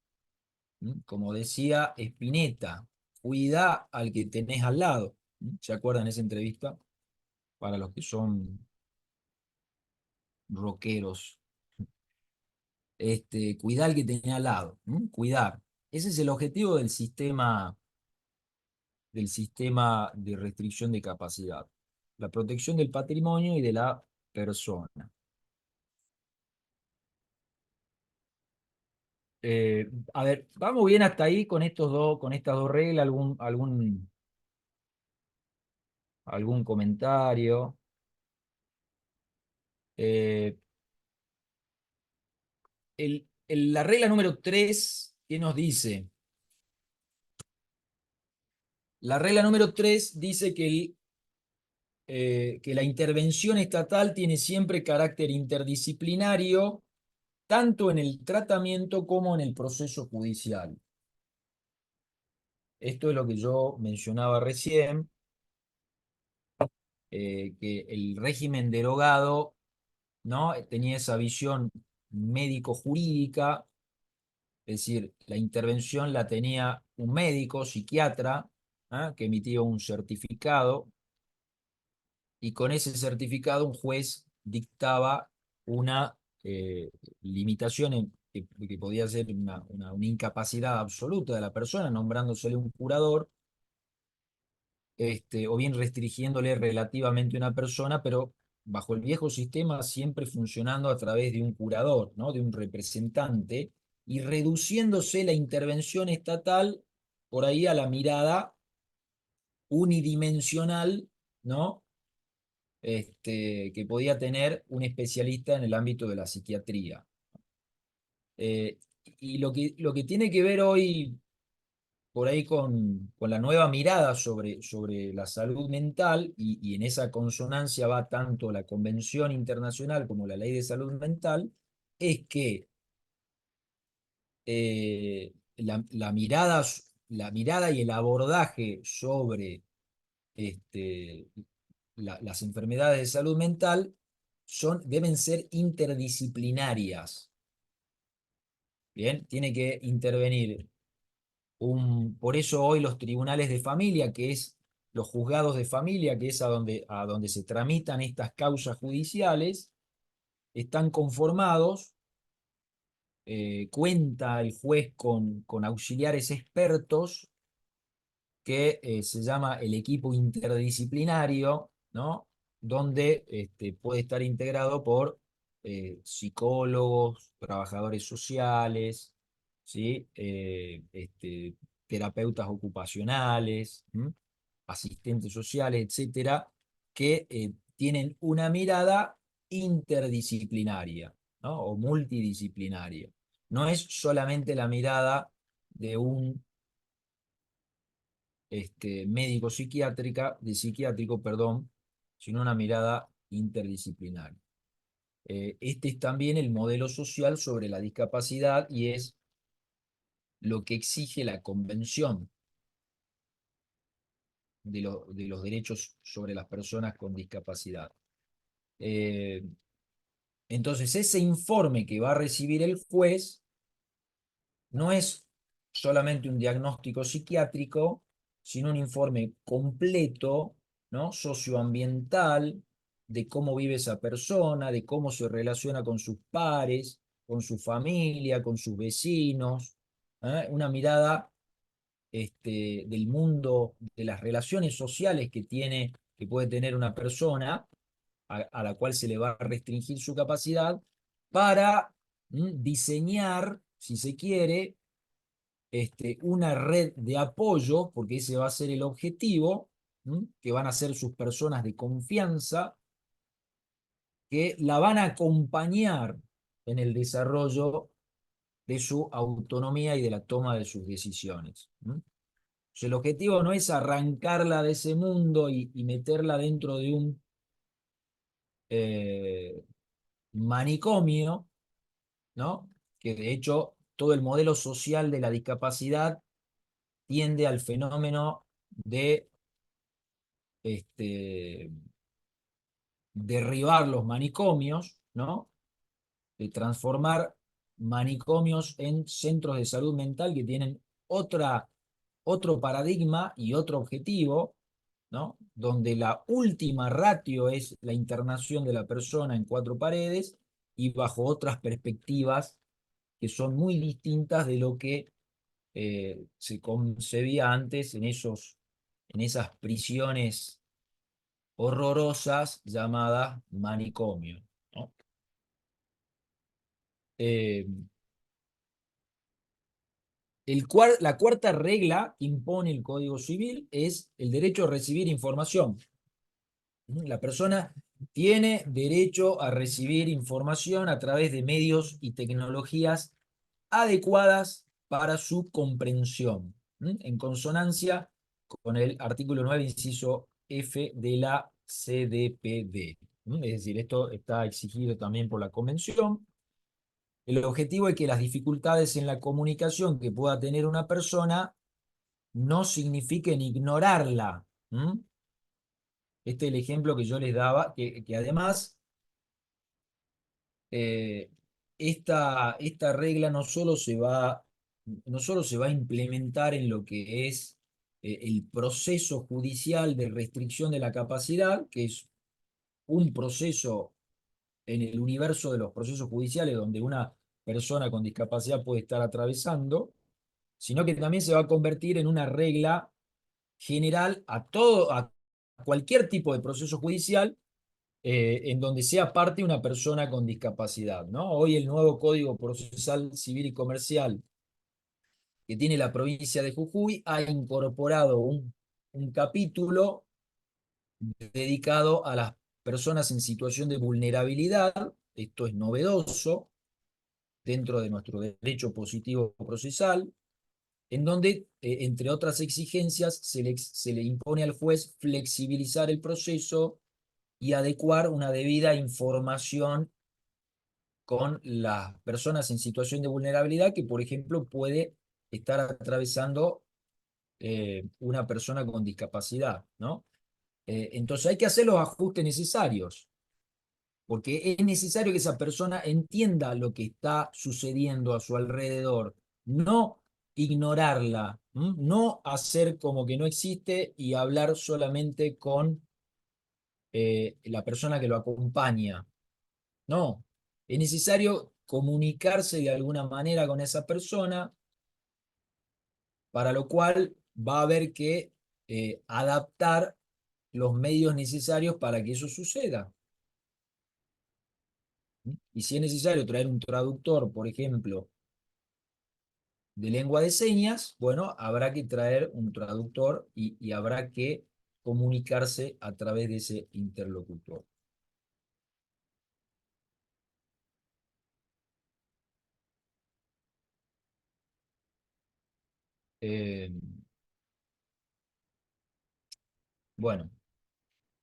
Como decía Spinetta, cuida al que tenés al lado. ¿Se acuerdan esa entrevista? Para los que son rockeros. Cuidar al que tenés al lado. Cuidar. Ese es el objetivo del sistema de restricción de capacidad, la protección del patrimonio y de la persona. A ver, vamos bien hasta ahí con con estas dos reglas, algún comentario. Eh, la regla número 3, ¿qué nos dice? La regla número 3 dice que la intervención estatal tiene siempre carácter interdisciplinario, tanto en el tratamiento como en el proceso judicial. Esto es lo que yo mencionaba recién, que el régimen derogado, ¿no? Tenía esa visión médico-jurídica, es decir, la intervención la tenía un médico, psiquiatra, que emitía un certificado, y con ese certificado un juez dictaba una limitación que podía ser una incapacidad absoluta de la persona, nombrándosele un curador, o bien restringiéndole relativamente una persona, pero bajo el viejo sistema siempre funcionando a través de un curador, ¿no? De un representante, y reduciéndose la intervención estatal por ahí a la mirada unidimensional, ¿no? Que podía tener un especialista en el ámbito de la psiquiatría. Eh, y lo que tiene que ver hoy por ahí con la nueva mirada sobre la salud mental, y en esa consonancia va tanto la Convención Internacional como la Ley de Salud Mental, es que la mirada y el abordaje sobre las enfermedades de salud mental deben ser interdisciplinarias. Bien, tiene que intervenir por eso hoy los tribunales de familia, que es los juzgados de familia, que es a donde se tramitan estas causas judiciales, están conformados, cuenta el juez con auxiliares expertos que se llama el equipo interdisciplinario, ¿no? Donde puede estar integrado por psicólogos, trabajadores sociales, ¿sí? Terapeutas ocupacionales, asistentes sociales, etcétera, que tienen una mirada interdisciplinaria, ¿no? O multidisciplinaria. No es solamente la mirada de un psiquiátrico, perdón, sino una mirada interdisciplinaria. Este es también el modelo social sobre la discapacidad, y es lo que exige la Convención de los Derechos sobre las Personas con Discapacidad. Eh, entonces, ese informe que va a recibir el juez no es solamente un diagnóstico psiquiátrico, sino un informe completo, ¿no? Socioambiental, de cómo vive esa persona, de cómo se relaciona con sus pares, con su familia, con sus vecinos, una mirada del mundo, de las relaciones sociales que puede tener una persona a la cual se le va a restringir su capacidad, para diseñar, si se quiere, una red de apoyo, porque ese va a ser el objetivo, que van a ser sus personas de confianza, que la van a acompañar en el desarrollo de su autonomía y de la toma de sus decisiones. O sea, el objetivo no es arrancarla de ese mundo y meterla dentro de un eh, manicomio, ¿no? Que de hecho todo el modelo social de la discapacidad tiende al fenómeno de este, derribar los manicomios, ¿no? De transformar manicomios en centros de salud mental que tienen otro paradigma y otro objetivo, ¿no? Donde la última ratio es la internación de la persona en cuatro paredes y bajo otras perspectivas que son muy distintas de lo que se concebía antes en esas prisiones horrorosas llamadas manicomio, ¿no? Eh, la cuarta regla que impone el Código Civil es el derecho a recibir información. La persona tiene derecho a recibir información a través de medios y tecnologías adecuadas para su comprensión, en consonancia con el artículo 9, inciso F de la CDPD. Es decir, esto está exigido también por la Convención. El objetivo es que las dificultades en la comunicación que pueda tener una persona no signifiquen ignorarla. Este es el ejemplo que yo les daba, que además eh, esta regla no solo se va a implementar en lo que es el proceso judicial de restricción de la capacidad, que es un proceso en el universo de los procesos judiciales donde una persona con discapacidad puede estar atravesando, sino que también se va a convertir en una regla general a cualquier tipo de proceso judicial en donde sea parte una persona con discapacidad, ¿no? Hoy el nuevo Código Procesal Civil y Comercial que tiene la provincia de Jujuy ha incorporado un capítulo dedicado a las personas en situación de vulnerabilidad. Esto es novedoso dentro de nuestro derecho positivo procesal, en donde, entre otras exigencias, se le impone al juez flexibilizar el proceso y adecuar una debida información con las personas en situación de vulnerabilidad que, por ejemplo, puede estar atravesando una persona con discapacidad, ¿no? Entonces hay que hacer los ajustes necesarios, porque es necesario que esa persona entienda lo que está sucediendo a su alrededor, no ignorarla, no hacer como que no existe y hablar solamente con la persona que lo acompaña. No, es necesario comunicarse de alguna manera con esa persona, para lo cual va a haber que adaptar los medios necesarios para que eso suceda. Y si es necesario traer un traductor, por ejemplo, de lengua de señas, bueno, habrá que traer un traductor y habrá que comunicarse a través de ese interlocutor. Eh, bueno,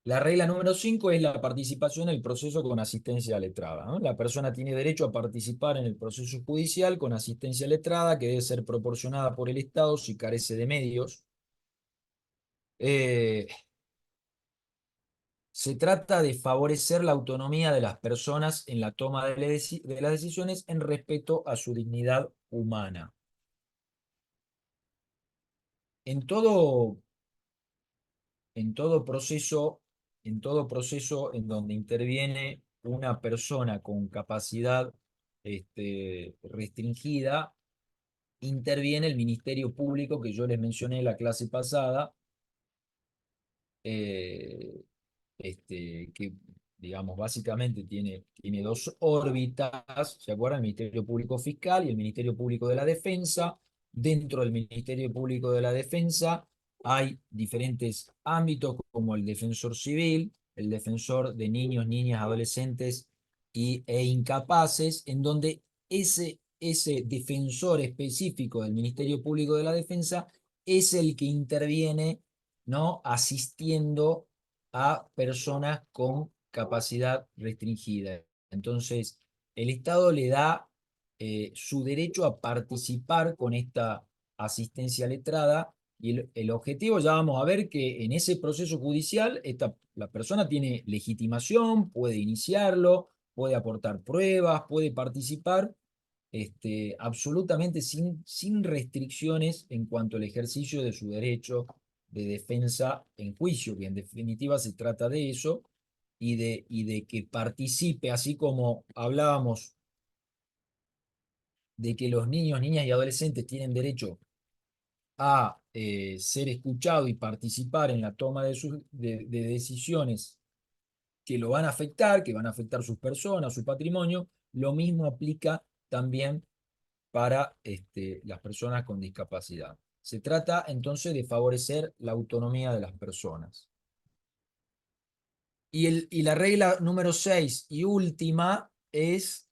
la regla número 5 es la participación en el proceso con asistencia letrada, ¿no? La persona tiene derecho a participar en el proceso judicial con asistencia letrada, que debe ser proporcionada por el Estado si carece de medios. Eh, Se trata de favorecer la autonomía de las personas en la toma de las decisiones en respeto a su dignidad humana. En todo, en todo proceso, en todo proceso en donde interviene una persona con capacidad restringida, interviene el Ministerio Público que yo les mencioné en la clase pasada, eh, que, digamos, básicamente tiene dos órbitas, ¿se acuerdan? El Ministerio Público Fiscal y el Ministerio Público de la Defensa. Dentro del Ministerio Público de la Defensa hay diferentes ámbitos como el defensor civil, el defensor de niños, niñas, adolescentes e incapaces, en donde ese defensor específico del Ministerio Público de la Defensa es el que interviene, ¿no? Asistiendo a personas con capacidad restringida. Entonces, el Estado le da su derecho a participar con esta asistencia letrada y el objetivo, ya vamos a ver que en ese proceso judicial la persona tiene legitimación, puede iniciarlo, puede aportar pruebas, puede participar absolutamente sin restricciones en cuanto al ejercicio de su derecho de defensa en juicio, que en definitiva se trata de eso, y de que participe, así como hablábamos de que los niños, niñas y adolescentes tienen derecho a ser escuchados y participar en la toma de decisiones que lo van a afectar, que van a afectar sus personas, su patrimonio, lo mismo aplica también para las personas con discapacidad. Se trata entonces de favorecer la autonomía de las personas. Y la regla número 6 y última es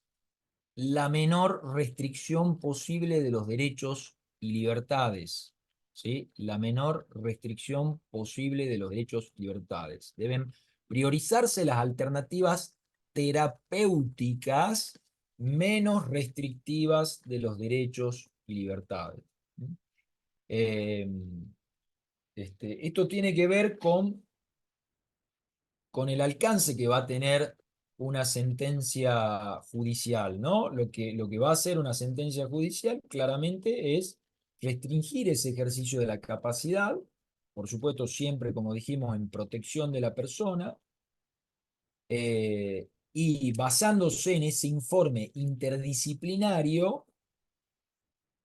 la menor restricción posible de los derechos y libertades. ¿Sí? La menor restricción posible de los derechos y libertades. Deben priorizarse las alternativas terapéuticas menos restrictivas de los derechos y libertades. Eh, Esto tiene que ver con el alcance que va a tener una sentencia judicial, ¿no? Lo que va a hacer una sentencia judicial claramente es restringir ese ejercicio de la capacidad, por supuesto siempre, como dijimos, en protección de la persona, y basándose en ese informe interdisciplinario,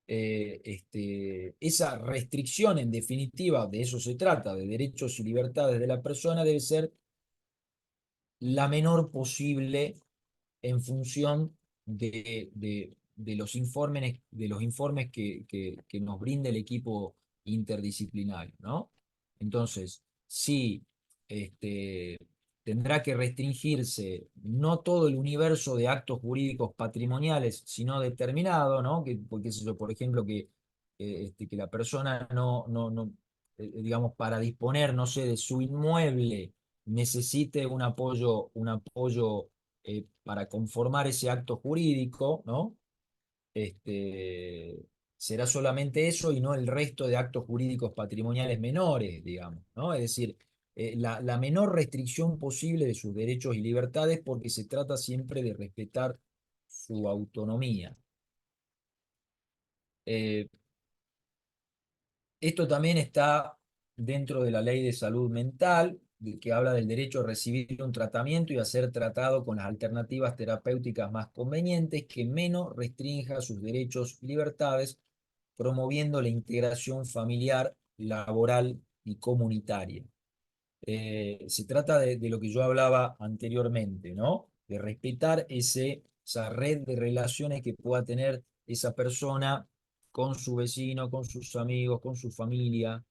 esa restricción en definitiva, de eso se trata, de derechos y libertades de la persona, debe ser la menor posible en función de los informes que nos brinda el equipo interdisciplinario, ¿no? Entonces, sí, este, tendrá que restringirse no todo el universo de actos jurídicos patrimoniales, sino determinado, ¿no? Porque eso, por ejemplo, que la persona digamos, para disponer, no sé, de su inmueble, necesite un apoyo para conformar ese acto jurídico, ¿no? Este, será solamente eso y no el resto de actos jurídicos patrimoniales menores, digamos, ¿no? Es decir, la menor restricción posible de sus derechos y libertades porque se trata siempre de respetar su autonomía. Eh, Esto también está dentro de la ley de salud mental, que habla del derecho a recibir un tratamiento y a ser tratado con las alternativas terapéuticas más convenientes, que menos restrinja sus derechos y libertades, promoviendo la integración familiar, laboral y comunitaria. Se trata de lo que yo hablaba anteriormente, ¿no? De respetar esa red de relaciones que pueda tener esa persona con su vecino, con sus amigos, con su familia,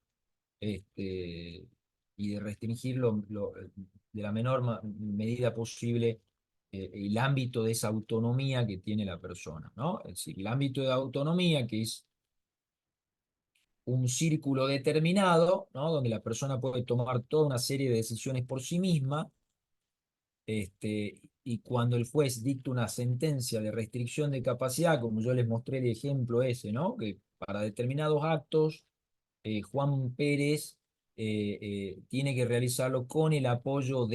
este, y de restringir de la menor medida posible el ámbito de esa autonomía que tiene la persona, ¿no? Es decir, el ámbito de autonomía, que es un círculo determinado, ¿no? Donde la persona puede tomar toda una serie de decisiones por sí misma, y cuando el juez dicta una sentencia de restricción de capacidad, como yo les mostré el ejemplo ese, ¿no? Que para determinados actos, Juan Pérez tiene que realizarlo con el apoyo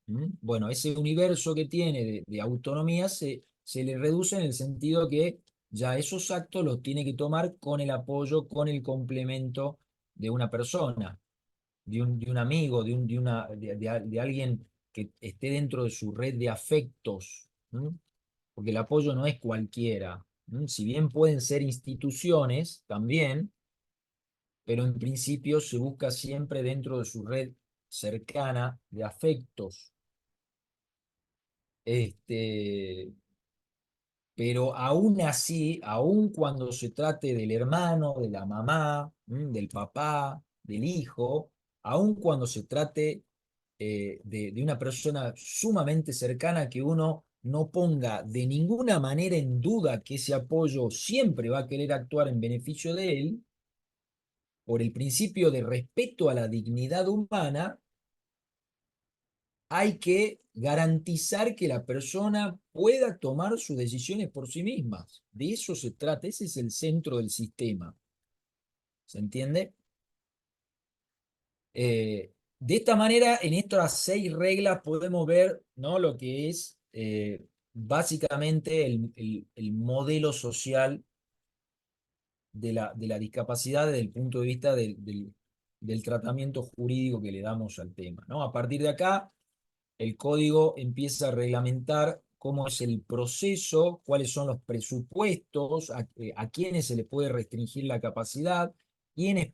bueno, ese universo que tiene de autonomía se le reduce en el sentido que ya esos actos los tiene que tomar con el apoyo, con el complemento de una persona, de un amigo, de alguien que esté dentro de su red de afectos, ¿m? Porque el apoyo no es cualquiera. Si bien pueden ser instituciones también, pero en principio se busca siempre dentro de su red cercana de afectos. Este, pero aún así, aún cuando se trate del hermano, de la mamá, del papá, del hijo, aún cuando se trate de una persona sumamente cercana, que uno no ponga de ninguna manera en duda que ese apoyo siempre va a querer actuar en beneficio de él, por el principio de respeto a la dignidad humana, hay que garantizar que la persona pueda tomar sus decisiones por sí mismas. De eso se trata, ese es el centro del sistema. ¿Se entiende? De esta manera, en estas 6 reglas podemos ver, ¿no? Lo que es básicamente el modelo social de la discapacidad desde el punto de vista del tratamiento jurídico que le damos al tema, ¿no? A partir de acá, el código empieza a reglamentar cómo es el proceso, cuáles son los presupuestos, a quiénes se les puede restringir la capacidad, quiénes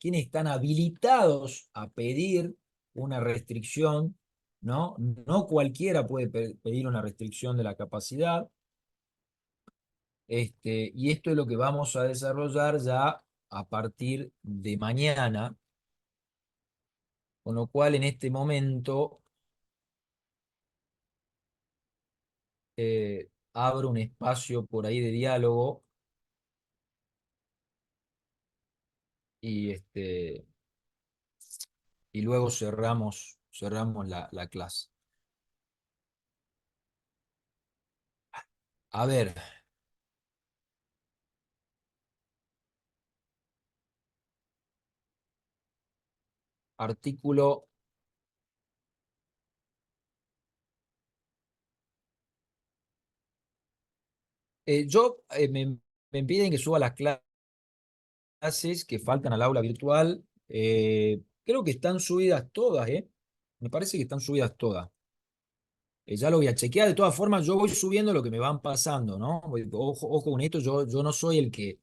están habilitados a pedir una restricción, ¿no? No cualquiera puede pedir una restricción de la capacidad. Y esto es lo que vamos a desarrollar ya a partir de mañana, con lo cual en este momento abro un espacio por ahí de diálogo y, y luego cerramos la clase. A ver, artículo Me piden que suba las clases que faltan al aula virtual. Creo que están subidas todas, ¿eh? Me parece que están subidas todas. Ya lo voy a chequear. De todas formas, yo voy subiendo lo que me van pasando, ¿no? Ojo, ojo con esto, yo no soy el que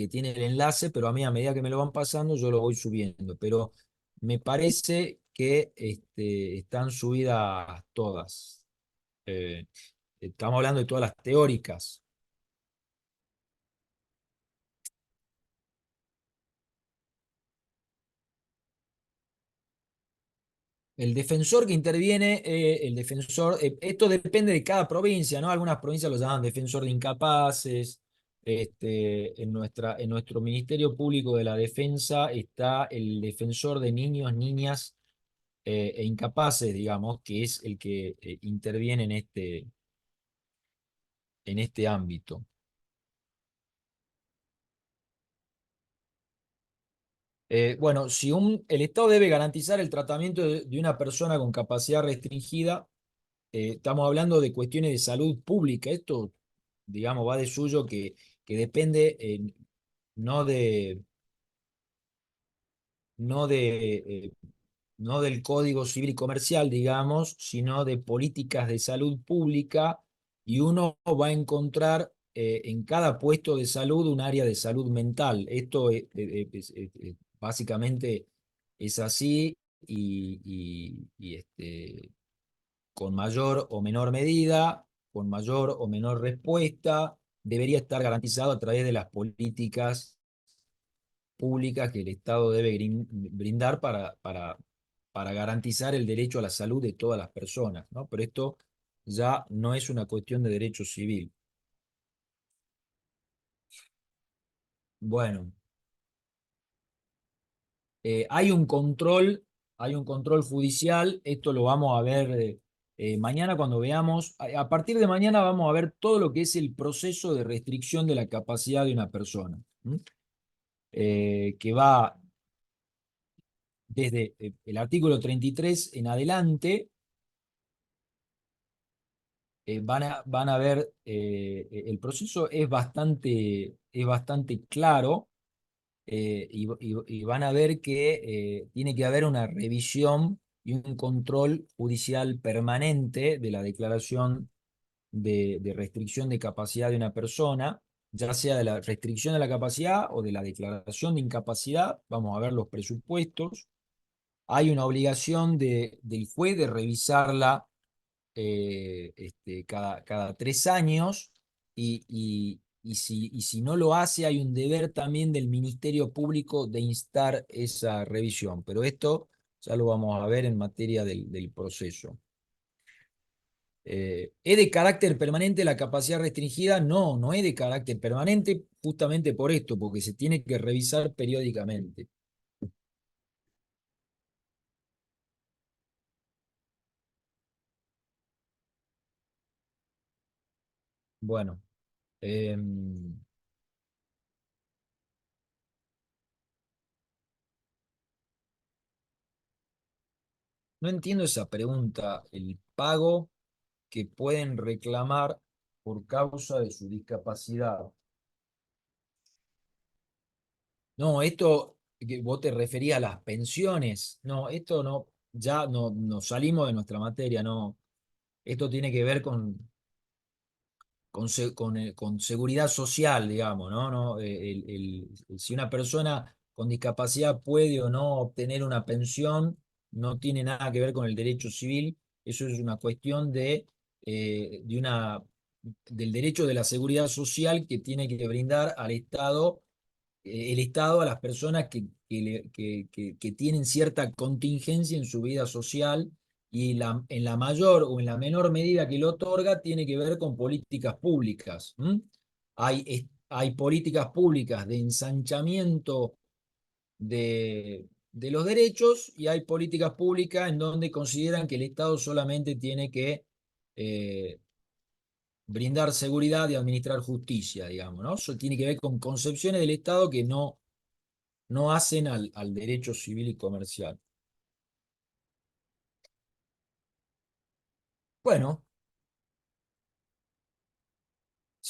tiene el enlace, pero a mí a medida que me lo van pasando, yo lo voy subiendo. Pero me parece que están subidas todas. Eh, Estamos hablando de todas las teóricas. El defensor que interviene, esto depende de cada provincia, ¿no? Algunas provincias lo llaman defensor de incapaces. En nuestro Ministerio Público de la Defensa está el defensor de niños, niñas e incapaces, digamos, que es el que interviene en este ámbito. Bueno, si el Estado debe garantizar el tratamiento de una persona con capacidad restringida, estamos hablando de cuestiones de salud pública. Esto, digamos, va de suyo que depende no de, no de, no del Código Civil y Comercial, digamos, sino de políticas de salud pública, y uno va a encontrar en cada puesto de salud un área de salud mental. Esto básicamente es así y con mayor o menor medida, con mayor o menor respuesta, debería estar garantizado a través de las políticas públicas que el Estado debe brindar para garantizar el derecho a la salud de todas las personas, ¿no? Pero esto ya no es una cuestión de derecho civil. Bueno, hay un control judicial. Esto lo vamos a ver mañana cuando veamos. A partir de mañana vamos a ver todo lo que es el proceso de restricción de la capacidad de una persona, ¿m? Que va desde el artículo 33 en adelante. Van a ver, el proceso es bastante claro. Y van a ver que tiene que haber una revisión y un control judicial permanente de la declaración de restricción de capacidad de una persona, ya sea de la restricción de la capacidad o de la declaración de incapacidad. Vamos a ver los presupuestos. Hay una obligación del juez de revisarla cada 3 años, y si no lo hace, hay un deber también del Ministerio Público de instar esa revisión. Pero esto ya lo vamos a ver en materia del proceso. ¿Es de carácter permanente la capacidad restringida? No, no es de carácter permanente, justamente por esto, porque se tiene que revisar periódicamente. Bueno, em, no entiendo esa pregunta. El pago que pueden reclamar por causa de su discapacidad. No, esto que vos te referías a las pensiones. No, esto no, ya no salimos de nuestra materia, no. Esto tiene que ver con seguridad social, digamos, ¿no? No, si una persona con discapacidad puede o no obtener una pensión, no tiene nada que ver con el derecho civil. Eso es una cuestión del derecho de la seguridad social que tiene que brindar al Estado, el Estado a las personas que tienen cierta contingencia en su vida social, y en la mayor o en la menor medida que lo otorga tiene que ver con políticas públicas. ¿M? Hay políticas públicas de ensanchamiento de los derechos, y hay políticas públicas en donde consideran que el Estado solamente tiene que eh, brindar seguridad y administrar justicia, digamos, ¿no? Eso tiene que ver con concepciones del Estado que no hacen al derecho civil y comercial. Bueno,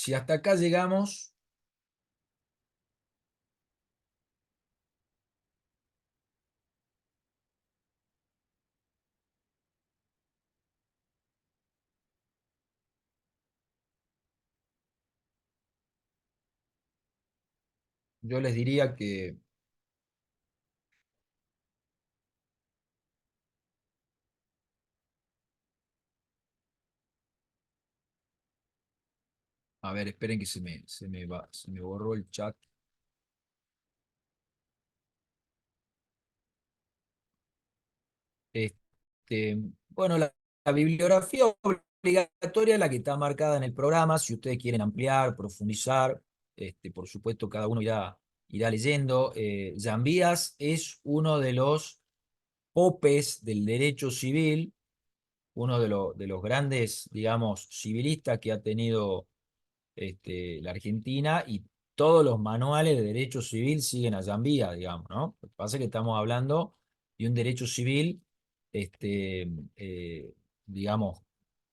si hasta acá llegamos, yo les diría que, a ver, esperen que se me borró el chat. Este, bueno, la bibliografía obligatoria es la que está marcada en el programa. Si ustedes quieren ampliar, profundizar, por supuesto, cada uno irá leyendo. Zambías es uno de los popes del derecho civil, uno de los grandes, digamos, civilistas que ha tenido la Argentina, y todos los manuales de derecho civil siguen a Zambía, digamos, ¿no? Lo que pasa es que estamos hablando de un derecho civil, este, eh, digamos,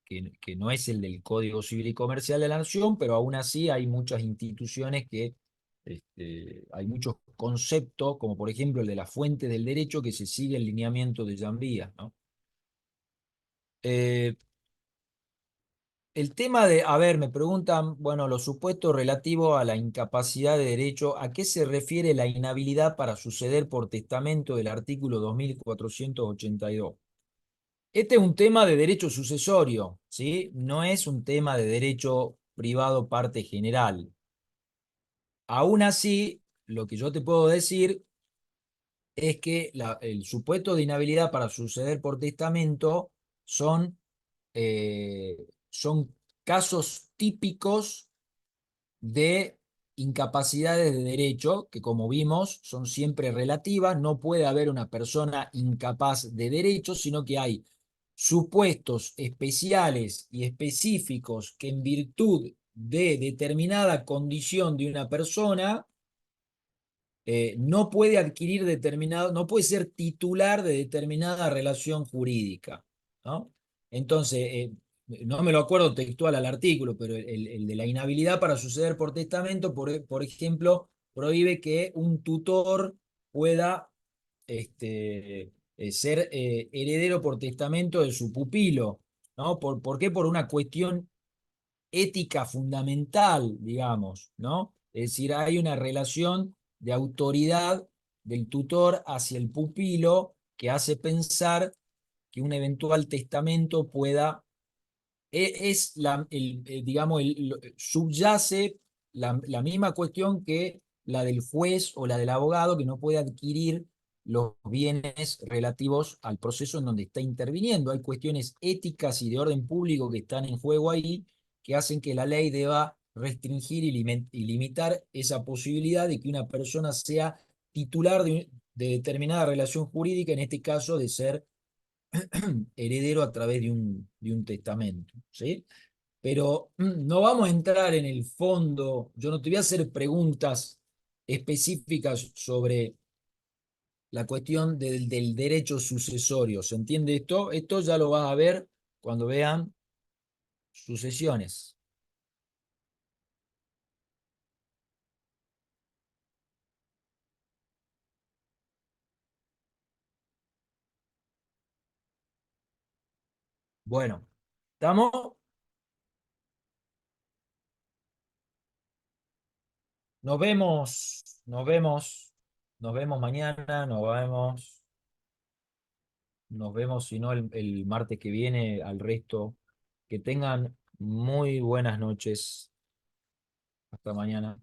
que no es el del Código Civil y Comercial de la Nación, pero aún así hay muchas instituciones que, hay muchos conceptos, como por ejemplo el de la fuente del derecho, que se sigue el lineamiento de Zambía, ¿no? Eh, El tema de, a ver, me preguntan, bueno, los supuestos relativos a la incapacidad de derecho, ¿a qué se refiere la inhabilidad para suceder por testamento del artículo 2482? Este es un tema de derecho sucesorio, ¿sí? No es un tema de derecho privado parte general. Aún así, lo que yo te puedo decir es que el supuesto de inhabilidad para suceder por testamento son, son casos típicos de incapacidades de derecho, que como vimos son siempre relativas. No puede haber una persona incapaz de derecho, sino que hay supuestos especiales y específicos que en virtud de determinada condición de una persona, no puede adquirir determinado, no puede ser titular de determinada relación jurídica, ¿no? Entonces, no me lo acuerdo textual al artículo, pero el de la inhabilidad para suceder por testamento, por ejemplo, prohíbe que un tutor pueda, ser, heredero por testamento de su pupilo, ¿no? ¿Por qué? Por una cuestión ética fundamental, digamos, ¿no? Es decir, hay una relación de autoridad del tutor hacia el pupilo que hace pensar que un eventual testamento pueda, es digamos, subyace la misma cuestión que la del juez o la del abogado, que no puede adquirir los bienes relativos al proceso en donde está interviniendo. Hay cuestiones éticas y de orden público que están en juego ahí, que hacen que la ley deba restringir y limitar esa posibilidad de que una persona sea titular de determinada relación jurídica, en este caso de ser heredero a través de un testamento, ¿sí? Pero no vamos a entrar en el fondo. Yo no te voy a hacer preguntas específicas sobre la cuestión del derecho sucesorio. ¿Se entiende esto? Esto ya lo vas a ver cuando vean sucesiones. Bueno, ¿estamos? Nos vemos, nos vemos mañana, nos vemos, si no, el martes que viene al resto. Que tengan muy buenas noches. Hasta mañana.